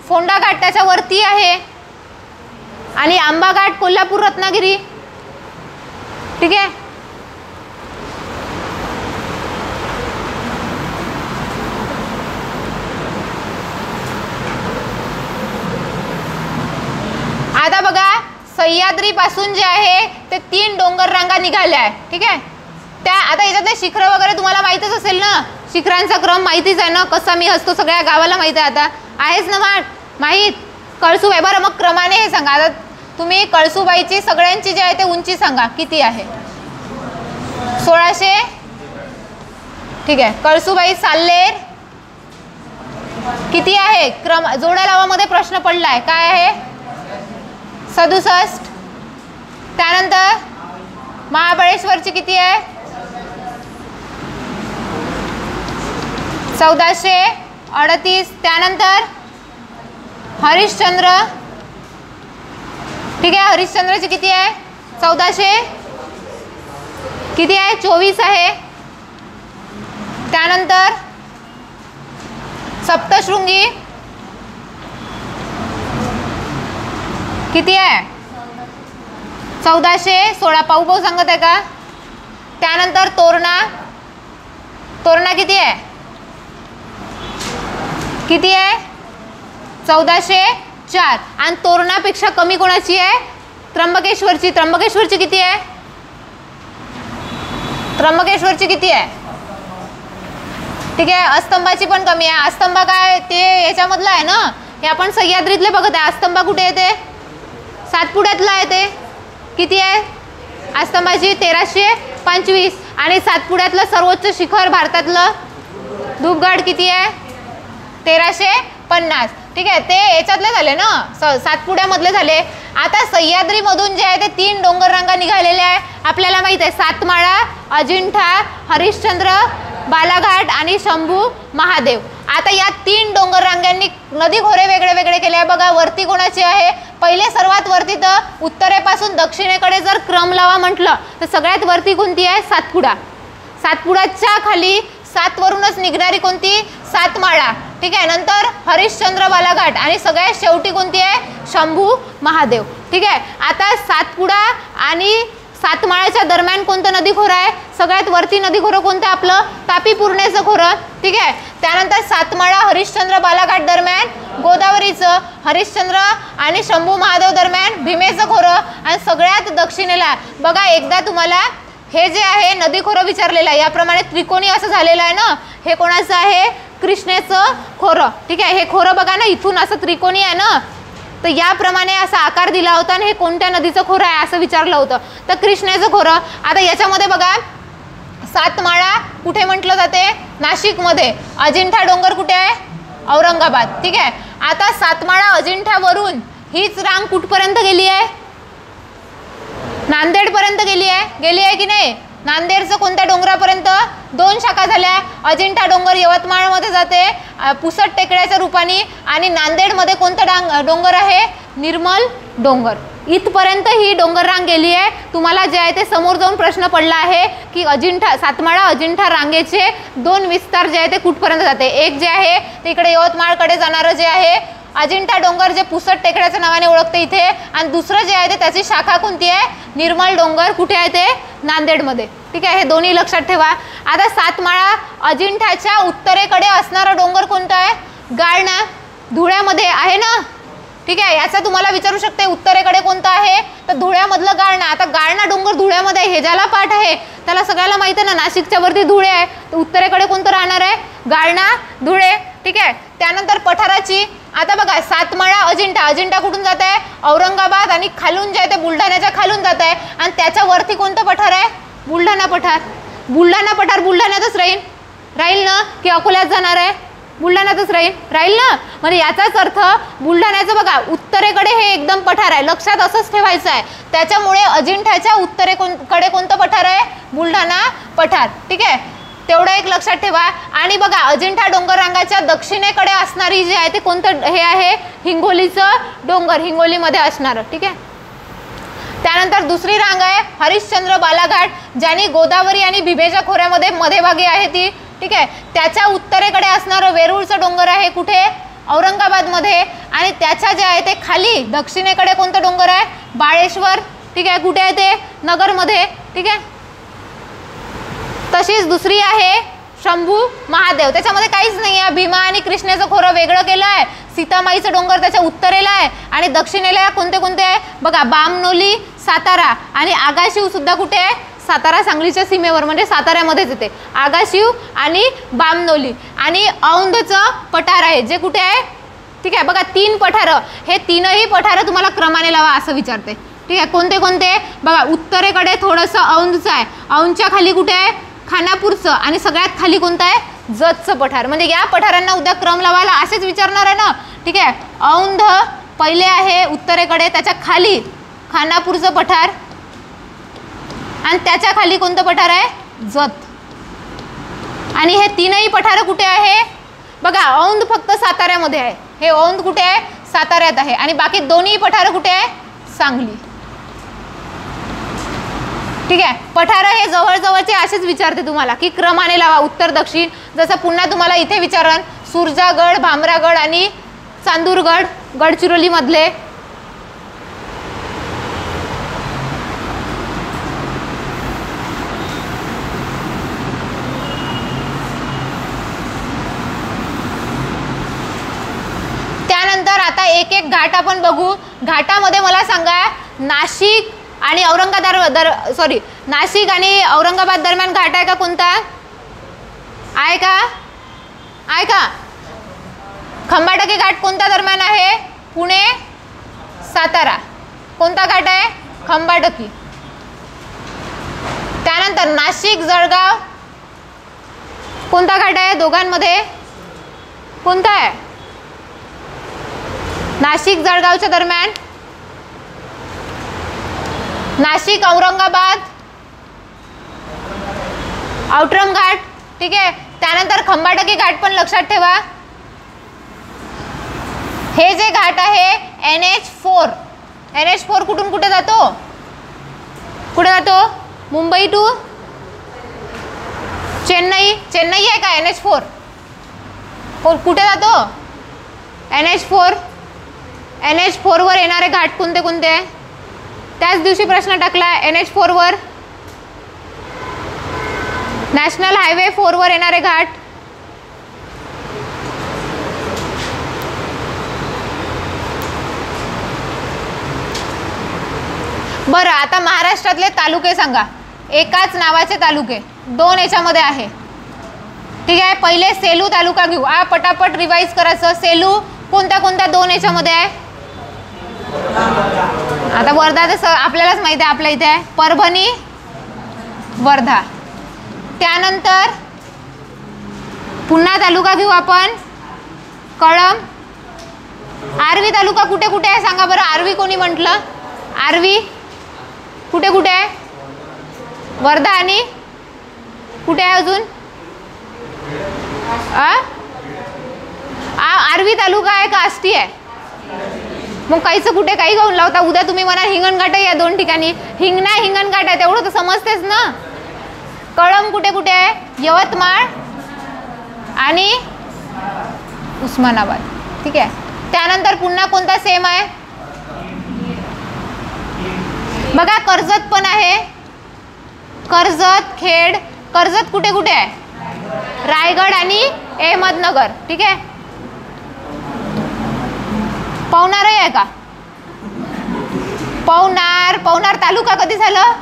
फोंडा घाट त्याच्या वरती आहे आणि आंबा घाट कोल्हापूर रत्नागिरी. ठीक आहे. आता बघा सह्याद्री पासून जे आहे ते 3 डोंगर रांगा निघाल्या आहे. ठीक आहे. त्या आता याच्यातले शिखर वगैरे तुम्हाला माहितच असेल ना, शिखरांचा क्रम माहितीच आहे ना, कसा मी हसतो सगळ्या गावाला माहिती आहे. आता आहेच ना माहीत. कळसूबाई, बरं मग क्रमाने हे सांगा. आता तुम्ही कळसूबाईची सगळ्यांची जी आहे ते उंची सांगा किती आहे? 1600. ठीक आहे. कळसूबाई साल्लेर किती आहे? क्रम जोड्या लावामध्ये प्रश्न पडलाय, काय आहे? 67. त्यानंतर महाबळेश्वरची किती आहे? 1438. त्यानंतर हरिश्चंद्र, ठीक आहे, हरिश्चंद्रची किती आहे? 1400 किती आहे? 24 आहे. त्यानंतर सप्तशृंगी किती आहे? 1416. पाऊ सांगत आहे का? त्यानंतर तोरणा, तोरणा किती आहे? किती आहे? 1404. आणि तोरणापेक्षा कमी कोणाची आहे? त्र्यंबकेश्वरची. त्र्यंबकेश्वरची किती आहे? त्र्यंबकेश्वरची किती आहे? ठीक आहे. अस्तंभाची पण कमी आहे. अस्तंभा काय ते याच्यामधला आहे ना, हे आपण सह्याद्रीतले बघत आहे. अस्तंभा कुठे येते? सातपुड्यातला आहे. ते किती आहे अस्तंभाची? 1325. आणि सातपुड्यातलं सर्वोच्च शिखर भारतातलं धूपगड किती आहे? 1350. ठीक आहे. ते याच्यातले झाले ना, सातपुड्यामधले झाले. आता सह्याद्रीमधून जे आहे ते 3 डोंगर रांगा निघालेल्या आहे. आपल्याला माहित आहे सातमाळा, अजिंठा, हरिश्चंद्र, बालाघाट आणि शंभू महादेव. आता या 3 डोंगर रांगांनी नदी खोरे वेगळे वेगळे केले आहे. बघा वरती कोणाची आहे? पहिले सर्वात वरती तर उत्तरेपासून दक्षिणेकडे जर क्रम लावा म्हटलं तर सगळ्यात वरती कोणती आहे? सातपुडा. सातपुडाच्या खाली 7 वरूनच निघणारी कोणती? सातमाळा. ठीक आहे. नंतर हरिश्चंद्र, बालाघाट आणि सगळ्यात शेवटी कोणती आहे? शंभू महादेव. ठीक आहे. आता सातपुडा आणि सातमाळ्याच्या दरम्यान कोणतं नदी खोरं आहे? सगळ्यात वरती नदी खोरं कोणतं? आपलं तापी पूर्णेचं खोरं. ठीक आहे. त्यानंतर सातमाळा, हरिश्चंद्र, बालाघाट दरम्यान गोदावरीचं, हरिश्चंद्र आणि शंभू महादेव दरम्यान भीमेचं खोरं आणि सगळ्यात दक्षिणेला बघा एकदा तुम्हाला हे जे आहे नदी खोरं विचारलेलं आहे. याप्रमाणे त्रिकोणी असं झालेलं आहे ना, हे कोणाचं आहे? कृष्णेचं खोरं. ठीक आहे. हे खोरं बघा ना, इथून असं त्रिकोणी आहे ना, तर याप्रमाणे असा आकार दिला होता आणि हे कोणत्या नदीचं खोरं आहे असं विचारलं होतं, तर कृष्णेचं खोरं. आता याच्यामध्ये बघा सातमाळा कुठे म्हटलं जाते? नाशिकमध्ये. अजिंठा डोंगर कुठे आहे? औरंगाबाद. ठीक आहे. आता सातमाळा अजिंठावरून हीच रांग कुठपर्यंत गेली आहे? नांदेडपर्यंत गेली आहे की नाही? नांदेडचं कोणत्या डोंगरापर्यंत? 2 शाखा झाल्या. अजिंठा डोंगर यवतमाळमध्ये जाते पुसट टेकड्याच्या रूपाने आणि नांदेडमध्ये कोणतं डोंगर आहे? निर्मल डोंगर. इथपर्यंत ही डोंगर रांग गेली आहे. तुम्हाला जे आहे ते समोर जाऊन प्रश्न पडला आहे की अजिंठा सातमाळा अजिंठा रांगेचे 2 विस्तार जे आहे ते कुठपर्यंत जाते? एक जे आहे ते इकडे यवतमाळकडे जाणारं जे आहे अजिंठा डोंगर जे पुसट टेकड्याच्या नावाने ओळखते इथे, आणि दुसरं जे आहे ते त्याची शाखा कोणती आहे? निर्मल डोंगर. कुठे आहे ते? नांदेडमध्ये. ठीक आहे. हे दोन्ही लक्षात ठेवा. आता सातमाळा अजिंठाच्या उत्तरेकडे असणारा डोंगर कोणता आहे? गाळणा. धुळ्यामध्ये आहे ना. ठीक आहे. याचा तुम्हाला विचारू शकते उत्तरेकडे कोणता आहे? तर धुळ्यामधलं गाळणा. आता गाळणा डोंगर धुळ्यामध्ये आहे, हे ज्याला पाठ आहे त्याला सगळ्याला माहिती आहे ना, नाशिकच्या वरती धुळे आहे, तर उत्तरेकडे कोणतं राहणार आहे? गाळणा, धुळे. ठीक आहे. त्यानंतर पठाराची. आता बघा सातमाळा अजिंठा, अजिंठा कुठून जात आहे? औरंगाबाद आणि खालून जे आहे ते बुलढाण्याच्या खालून जात आहे, आणि त्याच्या वरती कोणतं पठार आहे? बुलढाणा पठार. बुलढाणा पठार बुलढाण्यातच राहील ना, की अकोल्यात जाणार आहे? बुलढाण्यातच राहील ना. म्हणजे याचाच अर्थ बुलढाण्याचं बघा उत्तरेकडे हे एकदम पठार आहे, लक्षात असंच ठेवायचं आहे. त्याच्यामुळे अजिंठ्याच्या उत्तरेकडे कोणतं पठार आहे? बुलढाणा पठार. ठीक आहे. तेवढं एक लक्षात ठेवा. आणि बघा अजिंठा डोंगर रांगाच्या दक्षिणेकडे असणारी जी आहे ते कोणतं हे आहे? हिंगोलीचं डोंगर, हिंगोलीमध्ये असणार. ठीक आहे. त्यानंतर दुसरी रांग आहे हरिश्चंद्र बालाघाट, ज्याने गोदावरी आणि भीमेच्या खोऱ्यामध्ये मध्यभागी आहे ती. ठीक आहे. त्याच्या उत्तरेकडे असणारं वेरूळचं डोंगर आहे कुठे? औरंगाबादमध्ये. आणि त्याच्या जे आहे ते खाली दक्षिणेकडे कोणतं डोंगर आहे? बाळेश्वर. ठीक आहे. कुठे आहे ते? नगरमध्ये. ठीक आहे. तशीच दुसरी आहे शंभू महादेव. त्याच्यामध्ये काहीच नाही आहे. भीमा आणि कृष्णेचं खोरं वेगळं केलं आहे. सीतामाईचं डोंगर त्याच्या उत्तरेला आहे आणि दक्षिणेला कोणते कोणते आहे बघा? बामनोली, सातारा आणि आगाशिव सुद्धा कुठे आहे? सातारा सांगलीच्या सीमेवर, म्हणजे साताऱ्यामध्येच येते. आगाशिव आणि बामनोली. आणि औंधचं पठार आहे जे कुठे आहे? ठीक आहे. बघा 3 पठारं. हे 3ही पठारं तुम्हाला क्रमाने लावा असं विचारते. ठीक आहे. कोणते कोणते बघा? उत्तरेकडे थोडंसं औंधचं आहे. औंधच्या खाली कुठे आहे? खानापूरचं. आणि सगळ्यात खाली कोणतं आहे? जतचं पठार. म्हणजे या पठारांना उद्या क्रम लावायला असेच विचारणार आहे ना. ठीक आहे. औंध पहिले आहे उत्तरेकडे, त्याच्या खाली खानापूरचं पठार आणि त्याच्या खाली कोणतं पठार आहे? जत. आणि हे 3ही पठार कुठे आहे बघा? औंध फक्त साताऱ्यामध्ये आहे. हे औंध कुठे आहे? साताऱ्यात आहे. आणि बाकी दोन्ही पठार कुठे आहे? सांगली. ठीक आहे. पठार हे जवळजवळचे असेच विचारते तुम्हाला की क्रमाने लावा उत्तर दक्षिण. जसं पुन्हा तुम्हाला इथे विचारण सुरजागड, भामरागड आणि चांदूरगड गडचिरोली मधले. त्यानंतर आता एक एक घाट आपण बघू. घाटामध्ये मला सांगा नाशिक आणि नाशिक आणि औरंगाबाद दरम्यान घाट आहे का? कोणता आहे का? आहे का? खंबाटकी घाट कोणत्या दरम्यान आहे? पुणे सातारा. कोणता घाट आहे? खंबाटकी. त्यानंतर नाशिक जळगाव कोणता घाट आहे? दोघांमध्ये कोणता आहे? नाशिक जळगावच्या दरम्यान नाशिक औरंगाबाद औटरम घाट. ठीक आहे. त्यानंतर खंबाटकी घाट पण लक्षात ठेवा. हे जे घाट आहे NH4. NH4 कुठून कुठे जातो? कुठे जातो? मुंबई टू चेन्नई. चेन्नई आहे का NH4? कुठे जातो? NH4. NH4 वर येणारे घाट कोणते कोणते? त्याच दिवशी प्रश्न टाकला NH4 वर. नॅशनल हायवे 4 वर येणारे घाट. बरं, आता महाराष्ट्रातले तालुके सांगा. एकाच नावाचे तालुके 2 याच्यामध्ये आहे. ठीक आहे. पहिले सेलू तालुका घेऊ. पटापट रिवाइज करायचं. सेलू कोणत्या कोणत्या 2 याच्यामध्ये आहे? आता वर्धा तर आपल्यालाच माहिती आहे, आपल्या इथे आहे. परभणी, वर्धा. त्यानंतर पुन्हा तालुका घेऊ आपण. कळंब. आर्वी तालुका कुठे कुठे आहे सांगा बरं? आर्वी कोणी म्हटलं? आर्वी कुठे कुठे आहे? वर्धा आणि कुठे आहे अजून? आर्वी तालुका आहे का आष्टी आहे? मग काहीच कुठे काही गाऊन लावता. उद्या तुम्ही म्हणा हिंगणघाट आहे या 2 ठिकाणी. हिंगणघाट आहे तेवढं तर समजतेच ना. कळंब कुठे कुठे आहे? यवतमाळ आणि उस्मानाबाद. ठीक आहे. त्यानंतर पुन्हा कोणता सेम आहे बघा? कर्जत पण आहे. कर्जत, खेड. कर्जत कुठे कुठे आहे? रायगड आणि अहमदनगर. ठीक आहे. पवनार आहे का? पवनार तालुका कधी झालं?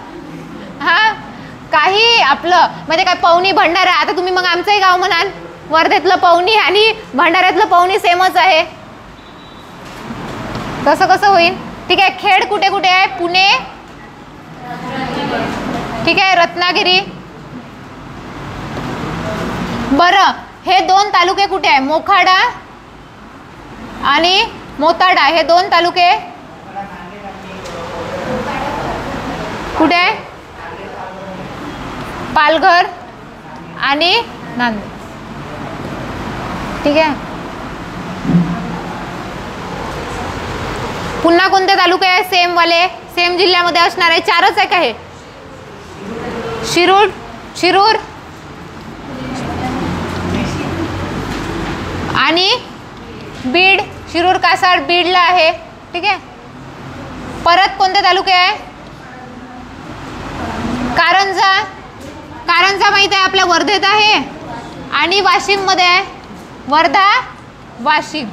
काही आपलं म्हणजे काय पवनी भंडारा. आता तुम्ही मग आमचंही गाव म्हणाल. वर्धेतलं पवनी आणि भंडाऱ्यातलं पवनी सेमच आहे. तसं कसं होईल? ठीक आहे. खेड कुठे कुठे आहे? पुणे. ठीक आहे. रत्नागिरी. बरं, हे 2 तालुके कुठे आहे? मोखाडा आणि मोताडा. हे 2 तालुके कुठे आहे? पालघर आणि नांदेड. ठीक आहे. पुन्हा कोणते तालुके आहे सेम वाले? सेम जिल्ह्यामध्ये असणारे 4च आहे का हे? शिरूर, आणि बीड, शिरूर कासार बीडला आहे. ठीक आहे. परत कोणते तालुके आहे? कारंजा, कारंजा माहिती आहे आपल्या वर्धेत आहे आणि वाशिम मध्ये आहे, वर्धा वाशिम.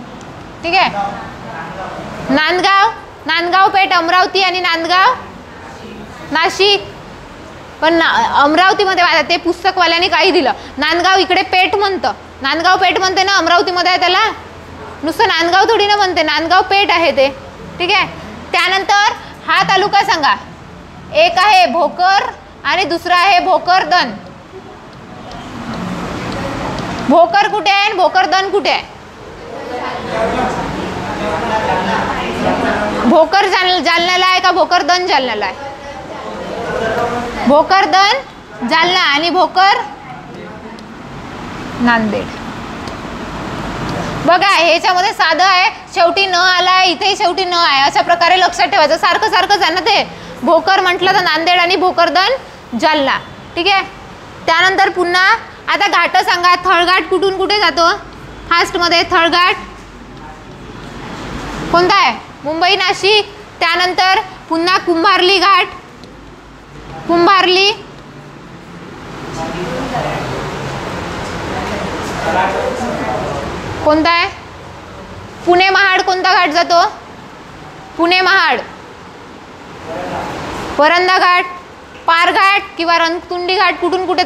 ठीक आहे. नांदगाव, नांदगाव पेठ अमरावती आणि नांदगाव नाशिक. पण अमरावतीमध्ये ते पुस्तकवाल्याने काही दिलं, नांदगाव इकडे पेठ म्हणतं, नांदगाव पेठ म्हणते ना, अमरावतीमध्ये आहे त्याला, नुसतं नांदगाव थोडी ना म्हणते, नांदगाव पेठ आहे ते. ठीक आहे. त्यानंतर हा तालुका सांगा. एक आहे भोकर आणि दुसरा आहे भोकरदन. भोकर कुठे आहे आणि भोकरदन कुठे आहे? भोकर जालन्याला आहे का भोकरदन जालन्याला आहे? भोकरदन जालना आणि भोकर नांदेड. बघा ह्याच्यामध्ये साधं आहे, शेवटी न आलाय, इथेही शेवटी न आहे, अशा प्रकारे लक्षात ठेवायचं. सारखं सारखंच आहे ना ते. भोकर म्हटलं तर नांदेड आणि भोकरदन जालना. ठीक आहे. त्यानंतर पुन्हा आता घाट सांगा. थळघाट कुठून कुठे जातो? फास्टमध्ये थळघाट कोणता आहे? मुंबई नाशिक. त्यानंतर पुन्हा कुंभारली घाट, कुंभारली कोणता आहे? पुणे महाड कोणता घाट जातो? पुणे महाड. वरंदा घाट, पारघाट किंवा रणतुंडी घाट कुठून कुठे